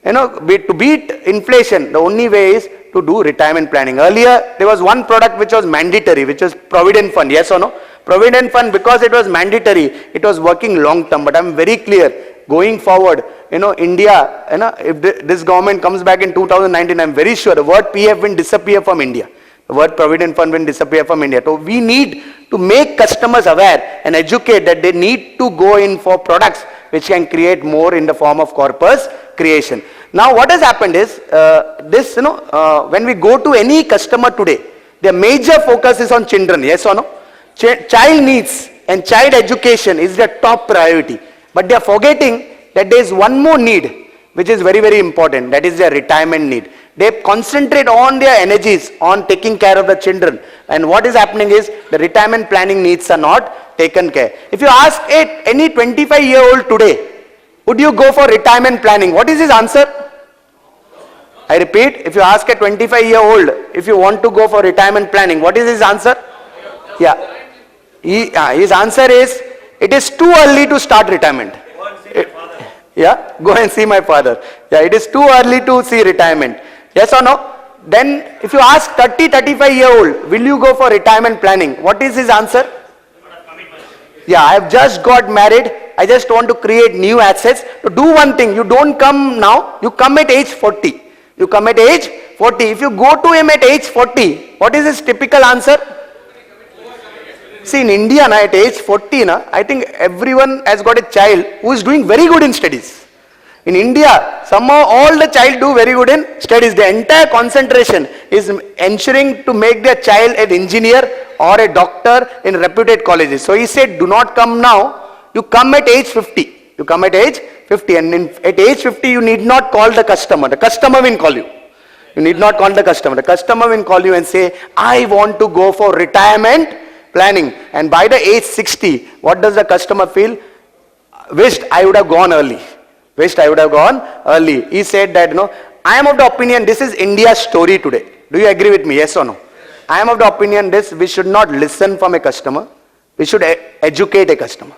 inflation, the only way is to do retirement planning. Earlier, there was one product which was mandatory, which was Provident Fund, yes or no? Provident Fund, because it was mandatory, it was working long term. But I'm very clear, going forward, India, if this government comes back in 2019, I'm very sure the word PF will disappear from India. The word Provident Fund will disappear from India. So we need to make customers aware and educate that they need to go in for products which can create more in the form of corpus creation. Now what has happened is, when we go to any customer today, their major focus is on children, yes or no? Child needs and child education is their top priority. But they are forgetting that there is one more need which is very, very important, that is their retirement need. They concentrate on their energies on taking care of the children. And what is happening is the retirement planning needs are not taken care. If you ask any 25-year-old today, would you go for retirement planning? What is his answer? I repeat, if you ask a 25-year-old if you want to go for retirement planning, what is his answer? Yeah. His answer is, it is too early to start retirement. Yeah, go and see my father. Yeah, it is too early to see retirement. Yes or no? Then if you ask 35-year-old, will you go for retirement planning? What is his answer? Yeah, I have just got married. I just want to create new assets. To do one thing, you don't come now, you come at age 40. You come at age 40. If you go to him at age 40, what is his typical answer? See, in India, at age 40, I think everyone has got a child who is doing very good in studies. In India, somehow all the child do very good in studies. The entire concentration is ensuring to make their child an engineer or a doctor in reputed colleges. So he said, do not come now, you come at age 50. You come at age 50, and at age 50 you need not call the customer will call you. You need not call the customer will call you and say, I want to go for retirement planning. And by the age 60, what does the customer feel? Wished I would have gone early. Wished I would have gone early. He said that, I am of the opinion this is India's story today. Do you agree with me, yes or no? I am of the opinion we should not listen from a customer. We should educate a customer.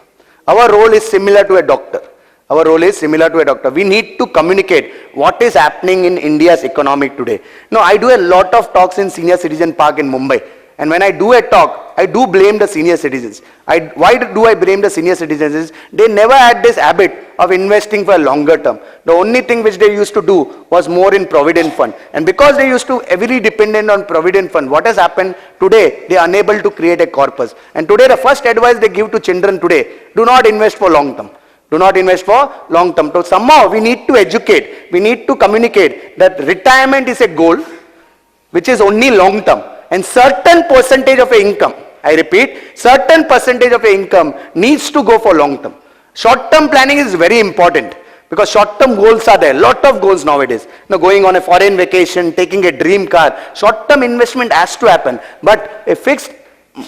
Our role is similar to a doctor. Our role is similar to a doctor. We need to communicate what is happening in India's economy today. I do a lot of talks in Senior Citizen Park in Mumbai. And when I do a talk, I do blame the senior citizens. Why do I blame the senior citizens is they never had this habit of investing for a longer term. The only thing which they used to do was more in Provident Fund. And because they used to heavily dependent on Provident Fund, what has happened today, they are unable to create a corpus. And today the first advice they give to children today, do not invest for long term. Do not invest for long term. So somehow we need to educate, we need to communicate that retirement is a goal which is only long term. And certain percentage of income, I repeat, certain percentage of income needs to go for long term. Short term planning is very important because short term goals are there. Lot of goals nowadays. Going on a foreign vacation, taking a dream car. Short term investment has to happen. But a fixed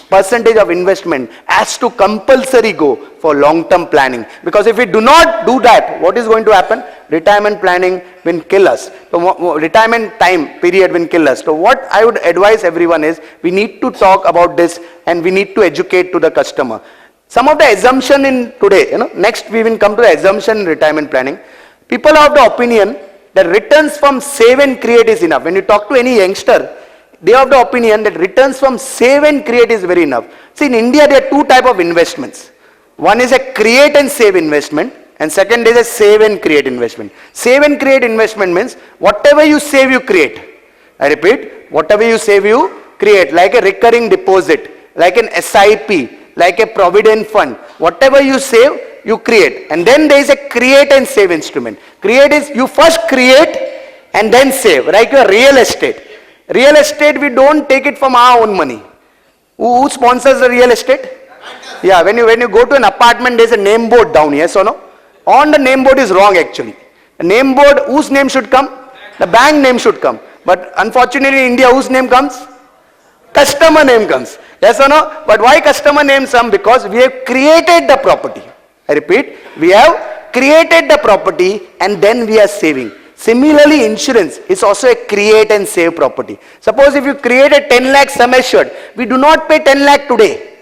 percentage of investment has to compulsory go for long term planning. Because if we do not do that, what is going to happen? Retirement planning will kill us. So retirement time period will kill us. So what I would advise everyone is, we need to talk about this and we need to educate to the customer. Some of the assumption in today, next we will come to the assumption in retirement planning. People are of the opinion that returns from save and create is enough. When you talk to any youngster, they are of the opinion that returns from save and create is very enough. See, in India there are two types of investments. One is a create and save investment, and second is a save and create investment. Save and create investment means whatever you save you create. I repeat, whatever you save you create, like a recurring deposit, like an SIP, like a provident fund. Whatever you save, you create. And then there is a create and save instrument. Create is you first create and then save, like your real estate. Real estate, we don't take it from our own money. Who sponsors the real estate? Yeah, when you go to an apartment, there's a name board down, yes or no? On the name board is wrong actually. The name board, whose name should come? The bank name should come. But unfortunately in India, whose name comes? Customer name comes. Yes or no? But why customer name come? Because we have created the property. I repeat, we have created the property and then we are saving. Similarly, insurance is also a create and save property. Suppose if you create a 10 lakh sum assured, we do not pay 10 lakh today.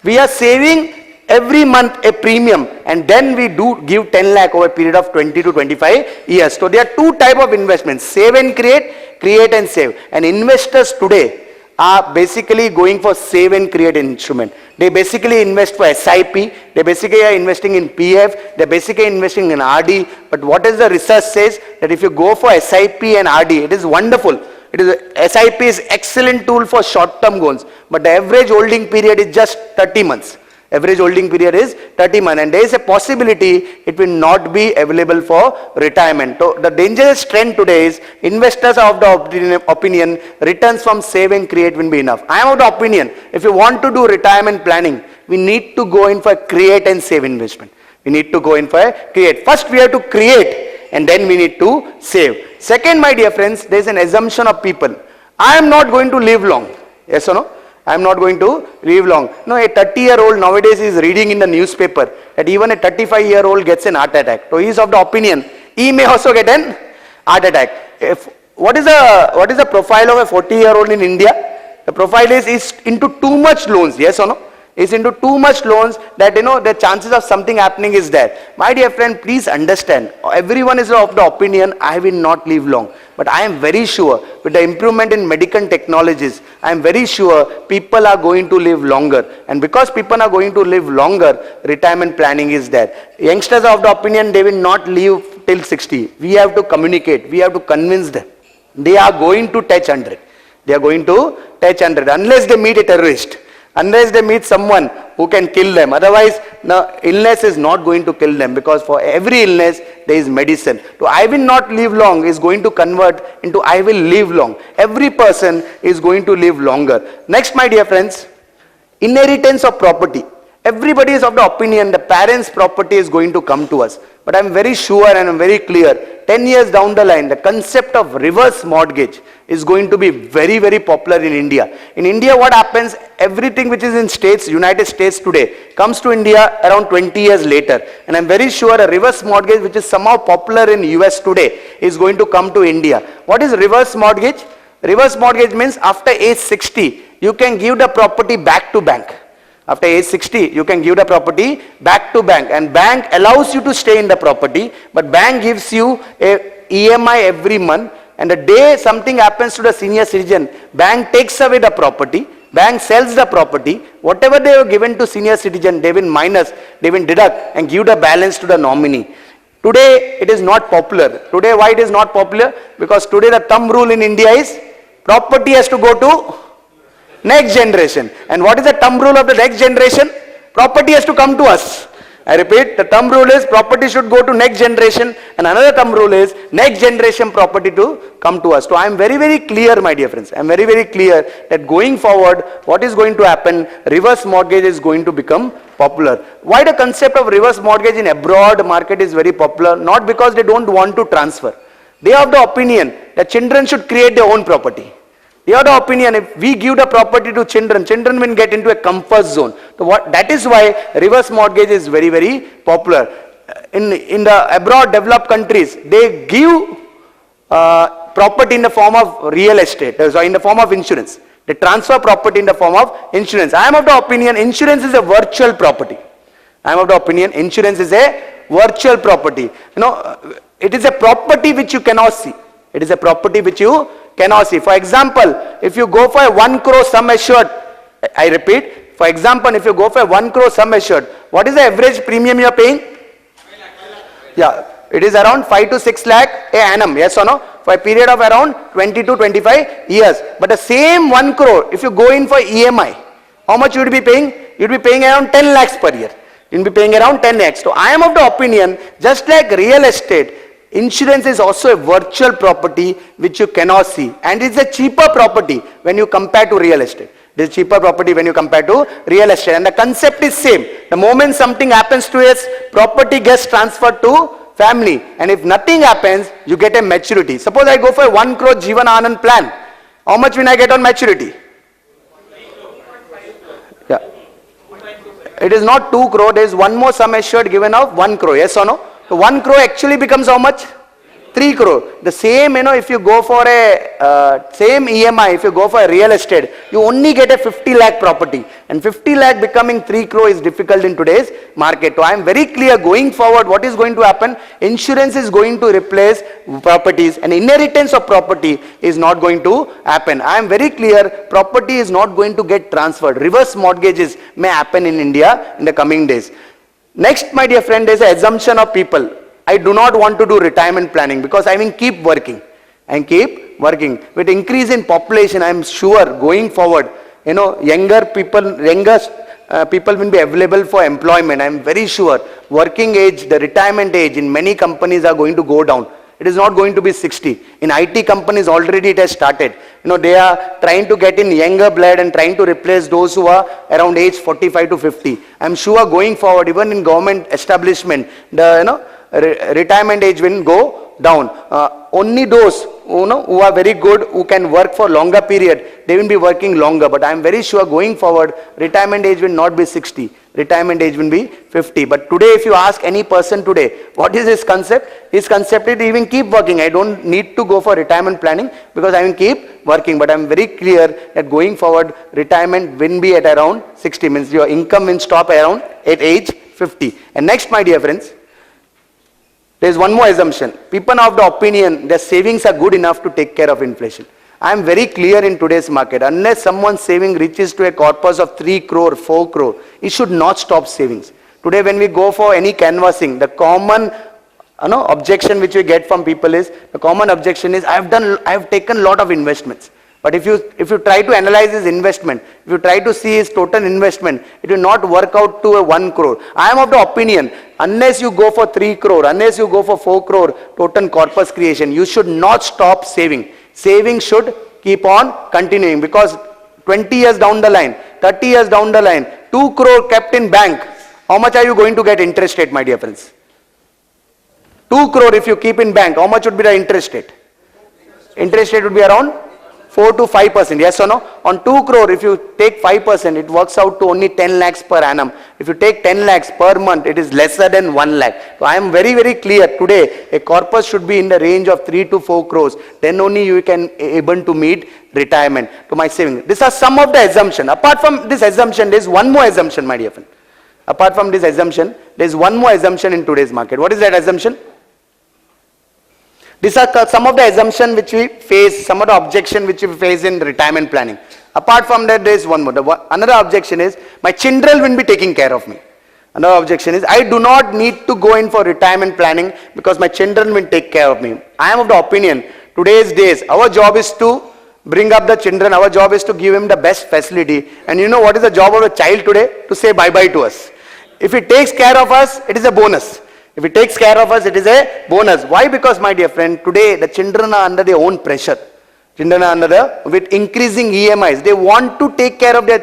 We are saving every month a premium and then we do give 10 lakh over a period of 20 to 25 years. So there are two types of investments, save and create and save. And investors today are basically going for save and create instrument. They basically invest for SIP, they basically are investing in PF, they basically investing in RD. But what is the research says? That if you go for SIP and RD, it is wonderful. SIP is excellent tool for short-term goals, but the average holding period is just 30 months. Average holding period is 30 months and there is a possibility it will not be available for retirement. So the dangerous trend today is investors are of the opinion returns from save and create will be enough. I am of the opinion if you want to do retirement planning, we need to go in for create and save investment. We need to go in for create. First we have to create and then we need to save. Second, my dear friends, there is an assumption of people. I am not going to live long. Yes or no? I am not going to live long. No, a 30-year-old nowadays is reading in the newspaper that even a 35-year-old gets an heart attack. So he is of the opinion he may also get an heart attack. What is the profile of a 40-year-old in India? The profile is into too much loans. Yes or no? Is into too much loans that the chances of something happening is there. My dear friend, please understand, everyone is of the opinion I will not live long. But I am very sure with the improvement in medical technologies, I am very sure people are going to live longer. And because people are going to live longer, retirement planning is there. Youngsters are of the opinion they will not live till 60. We have to communicate, we have to convince them. They are going to touch 100. They are going to touch 100 unless they meet a terrorist. Unless they meet someone who can kill them. Otherwise, the illness is not going to kill them because for every illness, there is medicine. So, I will not live long is going to convert into I will live long. Every person is going to live longer. Next, my dear friends, inheritance of property. Everybody is of the opinion the parents' property is going to come to us. But I am very sure and I am very clear, 10 years down the line, the concept of reverse mortgage is going to be very, very popular in India. In India, what happens, everything which is in states, United States today, comes to India around 20 years later. And I am very sure a reverse mortgage which is somehow popular in US today is going to come to India. What is reverse mortgage? Reverse mortgage means after age 60, you can give the property back to bank. After age 60, you can give the property back to bank and bank allows you to stay in the property, but bank gives you a EMI every month and the day something happens to the senior citizen, bank takes away the property, bank sells the property, whatever they have given to senior citizen, they will minus, they will deduct and give the balance to the nominee. Today, it is not popular. Today, why it is not popular? Because today the thumb rule in India is property has to go to next generation. And what is the thumb rule of the next generation? Property has to come to us. I repeat, the thumb rule is property should go to next generation and another thumb rule is next generation property to come to us. So I am very, very clear, my dear friends. I am very, very clear that going forward, what is going to happen, reverse mortgage is going to become popular. Why the concept of reverse mortgage in abroad market is very popular? Not because they don't want to transfer. They have the opinion that children should create their own property. They have the opinion if we give the property to children, children will get into a comfort zone. So that is why reverse mortgage is very, very popular. In the abroad developed countries, they give property in the form of real estate, so in the form of insurance. They transfer property in the form of insurance. I am of the opinion insurance is a virtual property. I am of the opinion insurance is a virtual property. It is a property which you cannot see. It is a property which you cannot see. For example, if you go for a 1 crore sum assured, I repeat, for example, if you go for a 1 crore sum assured, what is the average premium you are paying? 5 lakh. Yeah, it is around 5 to 6 lakh a annum, yes or no? For a period of around 20 to 25 years. But the same 1 crore, if you go in for EMI, how much you would be paying? you'll be paying around 10 lakhs per year. You'll be paying around 10 lakhs. So I am of the opinion, just like real estate, insurance is also a virtual property which you cannot see. And it's a cheaper property when you compare to real estate. It is cheaper property when you compare to real estate. And the concept is same. The moment something happens to us, property gets transferred to family. And if nothing happens, you get a maturity. Suppose I go for a 1 crore Jeevan Anand plan. How much will I get on maturity? Yeah. It is not 2 crore. There is one more sum assured given of 1 crore. Yes or no? So 1 crore actually becomes how much? 3 crore. The same, if you go for a same EMI, if you go for a real estate, you only get a 50 lakh property. And 50 lakh becoming 3 crore is difficult in today's market. So I am very clear going forward what is going to happen. Insurance is going to replace properties, and inheritance of property is not going to happen. I am very clear property is not going to get transferred. Reverse mortgages may happen in India in the coming days. Next, my dear friend, there is an assumption of people. I do not want to do retirement planning because I will keep working and keep working. With increase in population, I am sure going forward, younger people will be available for employment. I am very sure working age, the retirement age in many companies are going to go down. It is not going to be 60. In IT companies already it has started. They are trying to get in younger blood and trying to replace those who are around age 45 to 50. I am sure going forward, even in government establishment, the retirement age will go down. Only those who are very good, who can work for longer period, they will be working longer. But I am very sure going forward, retirement age will not be 60. Retirement age will be 50. But today, if you ask any person today, what is his concept? His concept is even keep working. I don't need to go for retirement planning because I will keep working. But I am very clear that going forward, retirement will be at around 60. Means your income will stop around at age 50. And next, my dear friends, there is one more assumption. People are of the opinion their savings are good enough to take care of inflation. I am very clear in today's market. Unless someone's saving reaches to a corpus of 3 crore, 4 crore, it should not stop savings. Today when we go for any canvassing, the common objection which we get from people is, the common objection is, I have taken a lot of investments. But if you try to analyze his investment, if you try to see his total investment, it will not work out to a 1 crore. I am of the opinion, unless you go for 3 crore, unless you go for 4 crore total corpus creation, you should not stop saving. Saving should keep on continuing, because 20 years down the line, 30 years down the line, 2 crore kept in bank, how much are you going to get interest rate, my dear friends? 2 crore if you keep in bank, how much would be the interest rate? Interest rate would be around 4 to 5%, yes or no? On 2 crore, if you take 5%, it works out to only 10 lakhs per annum. If you take 10 lakhs per month, it is lesser than 1 lakh. So I am very, very clear today, a corpus should be in the range of 3 to 4 crores. Then only you can able to meet retirement to my saving. These are some of the assumptions. Apart from this assumption, there is one more assumption, my dear friend. Apart from this assumption, there is one more assumption in today's market. What is that assumption? These are some of the assumptions which we face, some of the objection which we face in retirement planning. Apart from that, there is one more. Another objection is, my children will be taking care of me. Another objection is, I do not need to go in for retirement planning because my children will take care of me. I am of the opinion, today's days, our job is to bring up the children, our job is to give him the best facility. And you know what is the job of a child today? To say bye-bye to us. If he takes care of us, it is a bonus. If it takes care of us, it is a bonus. Why? Because, my dear friend, today the children are under their own pressure. Children are with increasing EMIs. They want to take care of their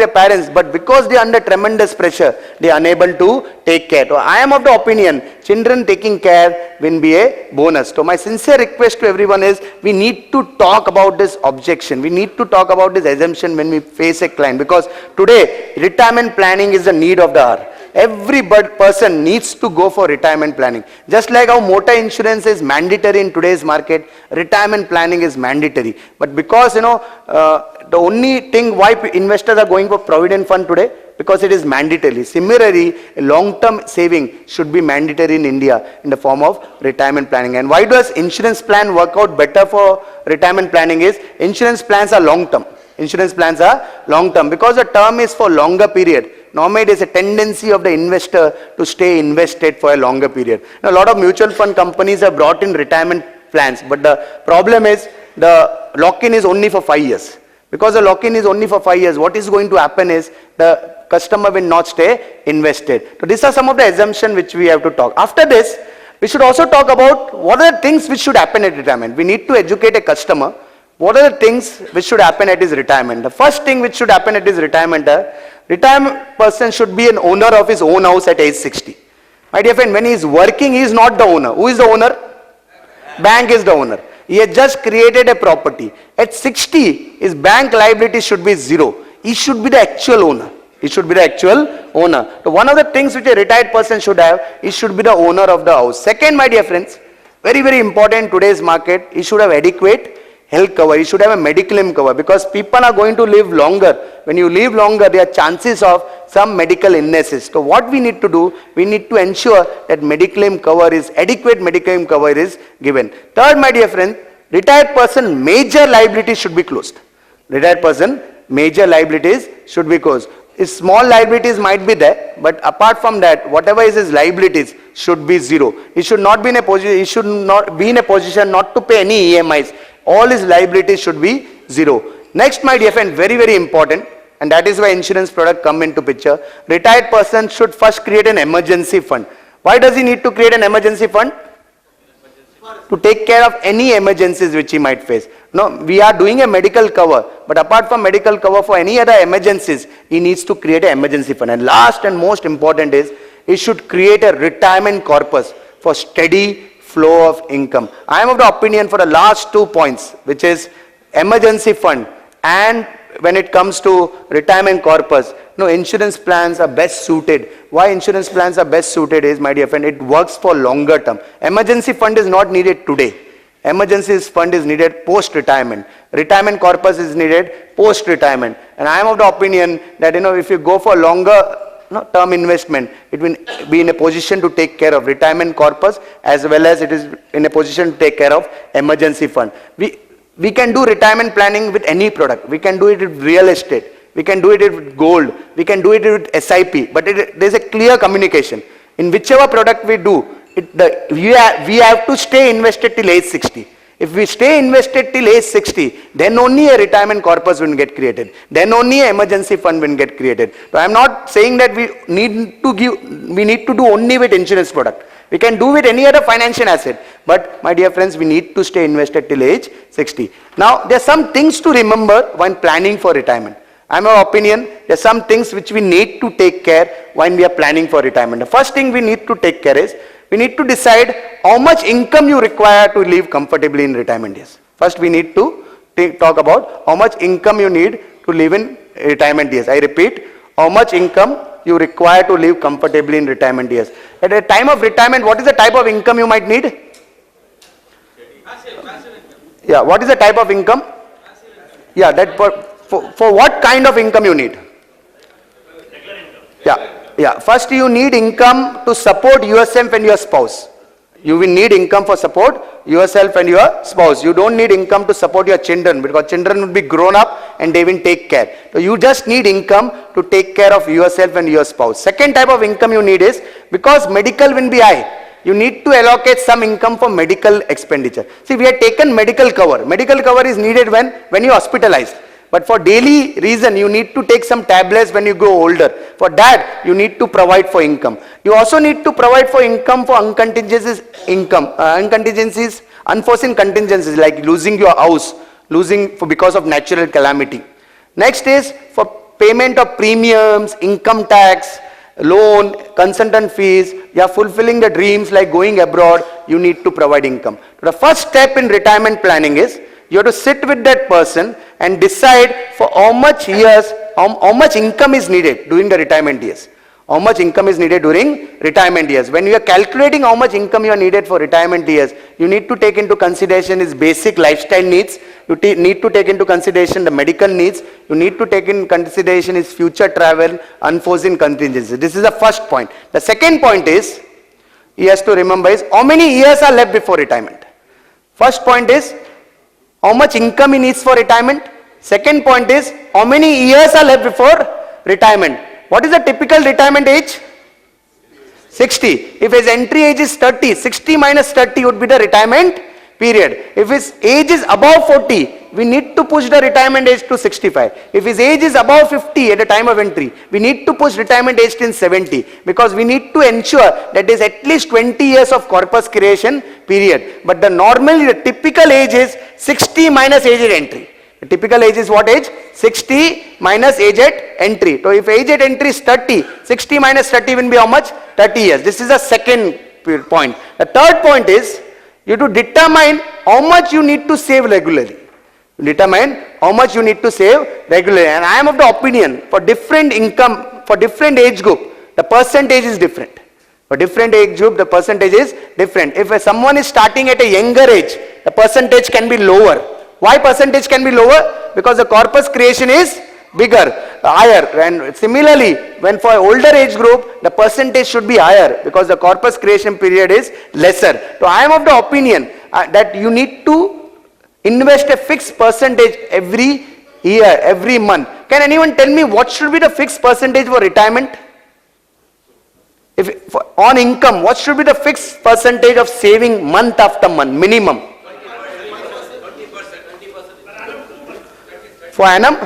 parents, but because they are under tremendous pressure, they are unable to take care. So I am of the opinion, children taking care will be a bonus. So my sincere request to everyone is, we need to talk about this objection. We need to talk about this assumption when we face a client, because today retirement planning is the need of the hour. Every person needs to go for retirement planning. Just like how motor insurance is mandatory in today's market, retirement planning is mandatory. But because, the only thing why investors are going for provident fund today, because it is mandatory. Similarly, a long-term saving should be mandatory in India in the form of retirement planning. And why does insurance plan work out better for retirement planning is, insurance plans are long-term. Insurance plans are long-term because the term is for longer period. Normally, there is a tendency of the investor to stay invested for a longer period. Now, a lot of mutual fund companies have brought in retirement plans, but the problem is the lock-in is only for 5 years. Because the lock-in is only for 5 years, what is going to happen is the customer will not stay invested. So these are some of the assumptions which we have to talk. After this, we should also talk about what are the things which should happen at retirement. We need to educate a customer. What are the things which should happen at his retirement? The first thing which should happen at his retirement, retirement person should be an owner of his own house at age 60. My dear friend, when he is working, he is not the owner. Who is the owner? Bank is the owner. He has just created a property. At 60, his bank liability should be 0. He should be the actual owner. He should be the actual owner. So one of the things which a retired person should have, he should be the owner of the house. Second, my dear friends, very, very important in today's market, he should have adequate health cover. He should have a medical claim cover, because people are going to live longer. When you live longer, there are chances of some medical illnesses. So what we need to do, we need to ensure that medical claim cover is, adequate medical claim cover is given. Third, my dear friend, retired person major liabilities should be closed. Retired person major liabilities should be closed. His small liabilities might be there, but apart from that, whatever is his liabilities should be 0. He should not be in a position, he should not be in a position not to pay any EMIs. All his liabilities should be 0. Next, my dear friend, very, very important, and that is why insurance product come into picture. Retired person should first create an emergency fund. Why does he need to create an emergency fund? To take care of any emergencies which he might face. No, we are doing a medical cover, but apart from medical cover, for any other emergencies, he needs to create an emergency fund. And last and most important is, he should create a retirement corpus for steady flow of income. I am of the opinion for the last 2 points, which is emergency fund and when it comes to retirement corpus, no, insurance plans are best suited. Why insurance plans are best suited is, my dear friend, it works for longer term. Emergency fund is not needed today. Emergency fund is needed post-retirement. Retirement corpus is needed post-retirement. And I am of the opinion that, if you go for longer term investment, it will be in a position to take care of retirement corpus, as well as it is in a position to take care of emergency fund. We can do retirement planning with any product. We can do it with real estate. We can do it with gold. We can do it with SIP. But there is a clear communication. In whichever product we do, we have to stay invested till age 60. If we stay invested till age 60, then only a retirement corpus will get created. Then only an emergency fund will get created. So I am not saying that we need to do only with insurance product. We can do with any other financial asset. But my dear friends, we need to stay invested till age 60. Now, there are some things to remember when planning for retirement. I am of opinion, there are some things which we need to take care when we are planning for retirement. The first thing we need to take care is, we need to decide how much income you require to live comfortably in retirement years. First, we need to talk about how much income you need to live in retirement years. I repeat, how much income you require to live comfortably in retirement years. At a time of retirement, what is the type of income you might need? Yeah, what is the type of income? Yeah, that for what kind of income you need? Yeah. First, you need income to support yourself and your spouse. You will need income for support yourself and your spouse. You don't need income to support your children, because children will be grown up and they will take care. So you just need income to take care of yourself and your spouse. Second type of income you need is, because medical will be high, you need to allocate some income for medical expenditure. See, we have taken medical cover. Medical cover is needed when you are hospitalized. But for daily reason, you need to take some tablets when you grow older. For that, you need to provide for income. You also need to provide for income for unforeseen contingencies like losing your house, because of natural calamity. Next is for payment of premiums, income tax, loan, consultant fees. You are fulfilling the dreams like going abroad, you need to provide income. The first step in retirement planning is, you have to sit with that person and decide for how much years, how much income is needed during the retirement years. How much income is needed during retirement years. When you are calculating how much income you are needed for retirement years, you need to take into consideration his basic lifestyle needs. You need to take into consideration the medical needs. You need to take in consideration his future travel, unforeseen contingencies. This is the first point. The second point is, he has to remember is, how many years are left before retirement. First point is, how much income he needs for retirement. Second point is, how many years are left before retirement. What is the typical retirement age? 60. If his entry age is 30, 60 minus 30 would be the retirement period. If his age is above 40, we need to push the retirement age to 65. If his age is above 50 at the time of entry, we need to push retirement age till 70, because we need to ensure that there is at least 20 years of corpus creation period. But normally the typical age is 60 minus age at entry. The typical age is what age? 60 minus age at entry. So if age at entry is 30, 60 minus 30 will be how much? 30 years. This is the second point. The third point is, you have to determine how much you need to save regularly. Determine how much you need to save regularly. And I am of the opinion, for different income, for different age group, the percentage is different. For different age group, the percentage is different. If someone is starting at a younger age, the percentage can be lower. Why percentage can be lower? Because the corpus creation is bigger, higher. And similarly, when for older age group, the percentage should be higher, because the corpus creation period is lesser. So I am of the opinion that you need to invest a fixed percentage every year, every month. Can anyone tell me what should be the fixed percentage for retirement? On income, what should be the fixed percentage of saving month after month, minimum? For annum?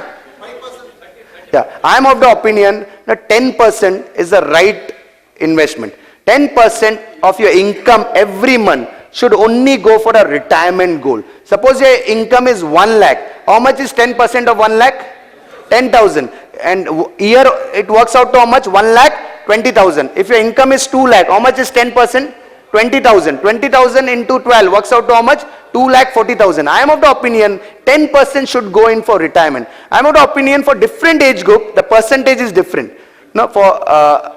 Yeah, I am of the opinion that 10% is the right investment. 10% of your income every month should only go for a retirement goal. Suppose your income is 1 lakh. How much is 10% of 1 lakh? 10,000. And year it works out to how much? 1 lakh 20,000. If your income is 2 lakh, how much is 10%? 20,000. 20,000 into 12 works out to how much? 2,40,000. I am of the opinion 10% should go in for retirement. I am of the opinion for different age group, the percentage is different. Now for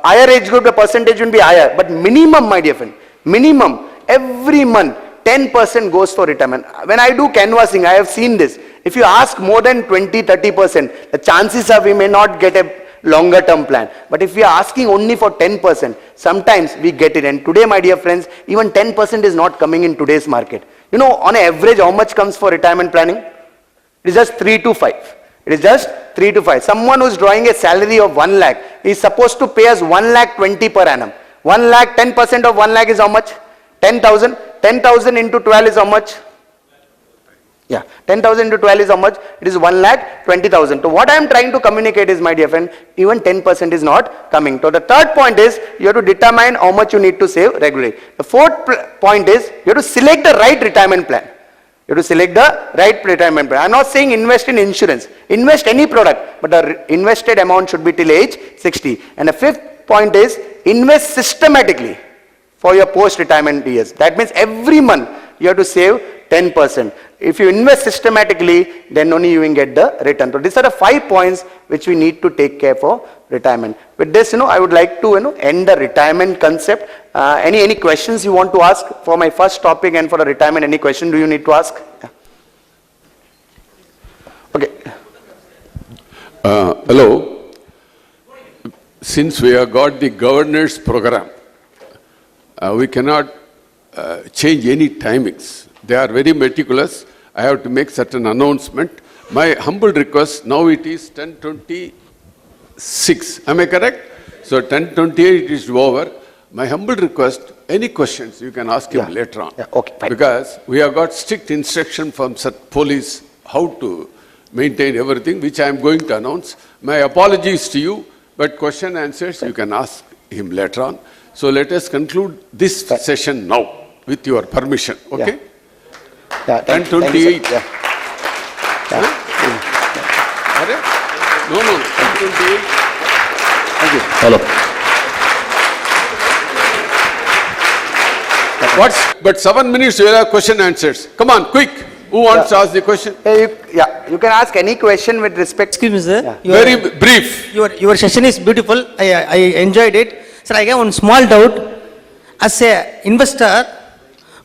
higher age group, the percentage will be higher. But minimum, my dear friend, minimum every month 10% goes for retirement. When I do canvassing, I have seen this. If you ask more than 20-30%, the chances are we may not get a longer term plan. But if we are asking only for 10%, sometimes we get it. And today, my dear friends, even 10% is not coming in today's market. You know, on average, how much comes for retirement planning? It is just 3 to 5. It is just 3 to 5. Someone who is drawing a salary of 1 lakh is supposed to pay us 1 lakh 20 per annum. 1 lakh, 10% of 1 lakh is how much? 10,000. 10,000 into 12 is how much? Yeah, 10,000 into 12 is how much? It is 1 lakh 20,000. So what I am trying to communicate is, my dear friend, even 10% is not coming. So the third point is, you have to determine how much you need to save regularly. The fourth point is, you have to select the right retirement plan. You have to select the right retirement plan. I am not saying invest in insurance. Invest any product, but the invested amount should be till age 60. And the fifth point is, invest systematically for your post-retirement years. That means every month you have to save 10%. If you invest systematically, then only you will get the return. So these are the 5 points which we need to take care for retirement. With this, I would like to end the retirement concept. Any questions you want to ask for my first topic and for the retirement? Any question do you need to ask? Yeah. Okay. Hello. Since we have got the governance program, we cannot change any timings. They are very meticulous. I have to make certain announcement. My humble request, now it is 10:26. Am I correct? So 10:28 it is over. My humble request, any questions you can ask him later on. Yeah, okay, fine. Because we have got strict instruction from police how to maintain everything, which I am going to announce. My apologies to you, but question answers you can ask him later on. So let us conclude this session now with your permission. Okay? Yeah. Yeah, 10:28. Yeah. Yeah. No, 10:28. Thank you. Hello. But 7 minutes you will have question answers. Come on, quick. Who wants to ask the question? Hey, you can ask any question with respect. Excuse me, sir. Yeah. Very brief. Your session is beautiful. I enjoyed it. Sir, I have one small doubt. As a investor,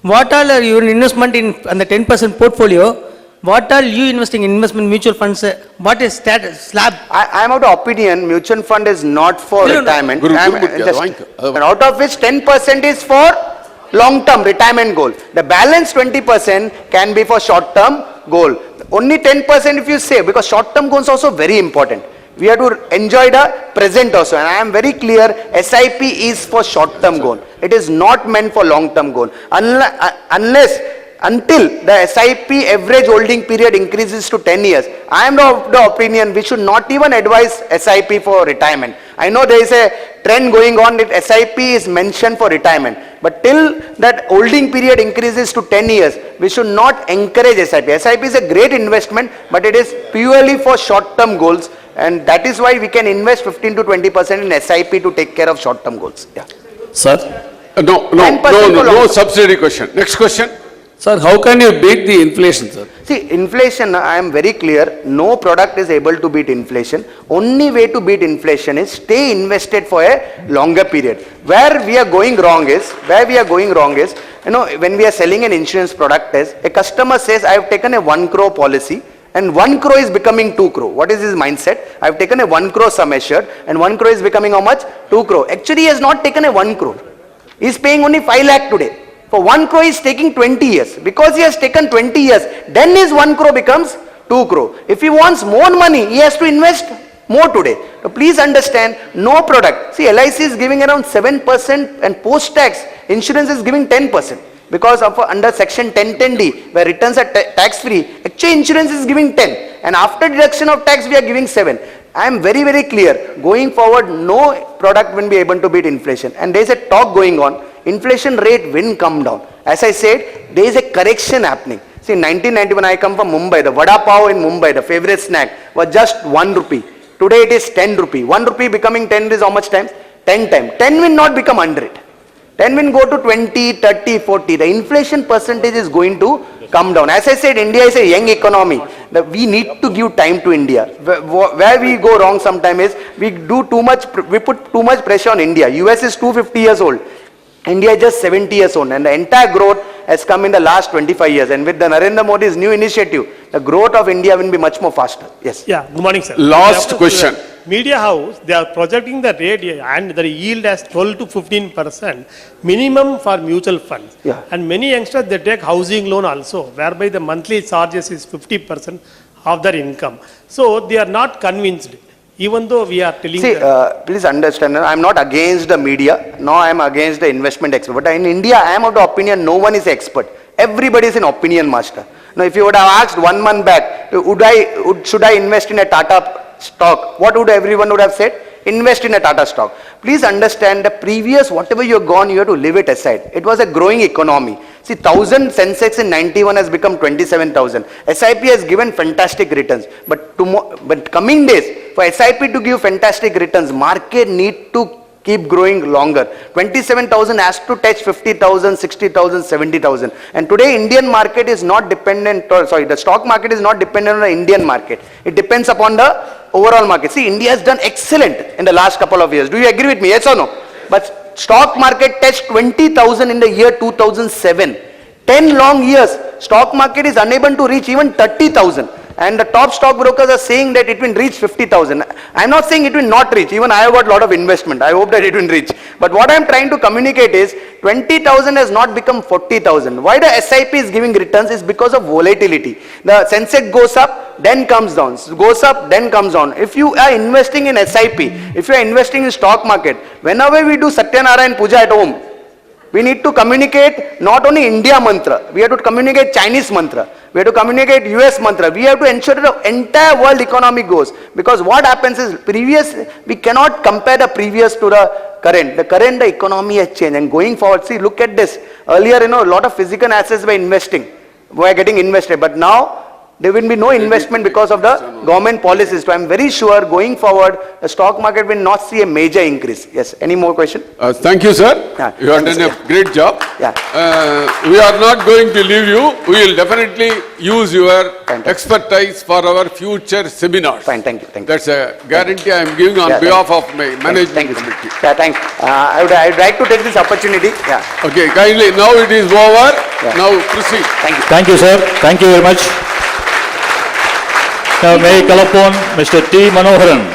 what all are your investment in on the 10% portfolio? What are you investing in investment mutual funds? What is that slab? I am of the opinion mutual fund is not for retirement. Guru, And out of which 10% is for long-term retirement goal. The balance 20% can be for short-term goal. Only 10% if you save, because short-term goals are also very important. We have to enjoy the present also. And I am very clear, SIP is for short-term goal. It is not meant for long-term goal. Unless until the SIP average holding period increases to 10 years, I am of the opinion we should not even advise SIP for retirement. I know there is a trend going on that SIP is mentioned for retirement, but till that holding period increases to 10 years, we should not encourage SIP. SIP is a great investment, but it is purely for short-term goals, and that is why we can invest 15 to 20% in SIP to take care of short-term goals. Yeah. Sir, No subsidiary question. Next question. sir, how can you beat the inflation, sir? See, inflation, I am very clear, no product is able to beat inflation. Only way to beat inflation is stay invested for a longer period. Where we are going wrong is, you know, when we are selling an insurance product is, a customer says, I have taken a 1 crore policy, and 1 crore is becoming 2 crore. What is his mindset? I have taken a 1 crore sum assured, and 1 crore is becoming how much? 2 crore. Actually, he has not taken a 1 crore. He is paying only 5 lakh today. For 1 crore, he is taking 20 years. Because he has taken 20 years, then his 1 crore becomes 2 crore. If he wants more money, he has to invest more today. So please understand, no product. See, LIC is giving around 7%, and post-tax insurance is giving 10%. Because of under section 1010D, where returns are tax-free, actually insurance is giving 10. And after deduction of tax, we are giving 7. I am very, very clear. Going forward, no product will be able to beat inflation. And there is a talk going on. Inflation rate will come down. As I said, there is a correction happening. See, in 1991, I come from Mumbai. The vada pav in Mumbai, the favorite snack, was just 1 rupee. Today it is 10 rupee. 1 rupee becoming 10 is how much times? 10 times. 10 will not become 100. 10 will go to 20, 30, 40. The inflation percentage is going to come down. As I said, India is a young economy. We need to give time to India. Where we go wrong sometimes is we put too much pressure on India. US is 250 years old. India is just 70 years old, and the entire growth has come in the last 25 years. And with the Narendra Modi's new initiative, the growth of India will be much more faster. Yes. Yeah, good morning, sir. Last question. Media house, they are projecting the rate and the yield as 12 to 15% minimum for mutual funds. Yeah. And many youngsters, they take housing loan also, whereby the monthly charges is 50% of their income. So they are not convinced, even though we are telling See, them. please understand, I am not against the media, no, I am against the investment expert. But in India, I am of the opinion no one is expert. Everybody is an opinion master. Now, if you would have asked 1 month back, should I invest in a Tata stock, what would everyone would have said? Invest in a Tata stock. Please understand, the previous, whatever you have gone, you have to leave it aside. It was a growing economy. See, 1000 Sensex in 91 has become 27,000. SIP has given fantastic returns. But coming days, for SIP to give fantastic returns, market need to keep growing longer. 27,000 has to touch 50,000, 60,000, 70,000. And today Indian market is not dependent, the stock market is not dependent on the Indian market. It depends upon the overall market. See, India has done excellent in the last couple of years. Do you agree with me? Yes or no? But stock market touched 20,000 in the year 2007. 10 long years, stock market is unable to reach even 30,000. And the top stockbrokers are saying that it will reach 50,000. I am not saying it will not reach. Even I have got a lot of investment. I hope that it will reach. But what I am trying to communicate is 20,000 has not become 40,000. Why the SIP is giving returns is because of volatility. The Sensex goes up, then comes down. Goes up, then comes down. If you are investing in SIP, if you are investing in stock market, whenever we do Satyanarayan Puja at home, we need to communicate not only India mantra, we have to communicate Chinese mantra, we have to communicate US mantra, we have to ensure that the entire world economy goes. Because what happens is, we cannot compare the previous to the current. The economy has changed, and going forward, see, look at this. Earlier, a lot of physical assets were getting invested, but now, there will be no investment because of the government policies. So I am very sure going forward, the stock market will not see a major increase. Yes, any more question? Thank you, sir. Yeah, you have done a great job. Yeah. We are not going to leave you. We will definitely use your Fine. expertise for our future seminars. Fine, thank you. That's a guarantee I am giving on behalf of my management Thank you. committee. Yeah, thanks. I would like to take this opportunity. Yeah. Okay, kindly, now it is over. Yeah. Now proceed. Thank you. Thank you, sir. Thank you very much. Now may I call upon Mr. T. Manoharan,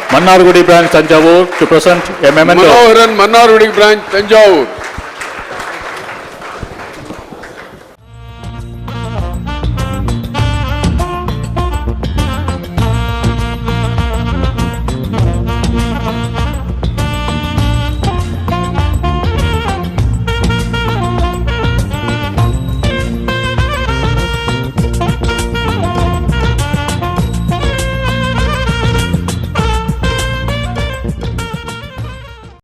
Mannargudi branch, Tanjavur, to present a memento. Manoharan, Mannargudi branch, Tanjavur.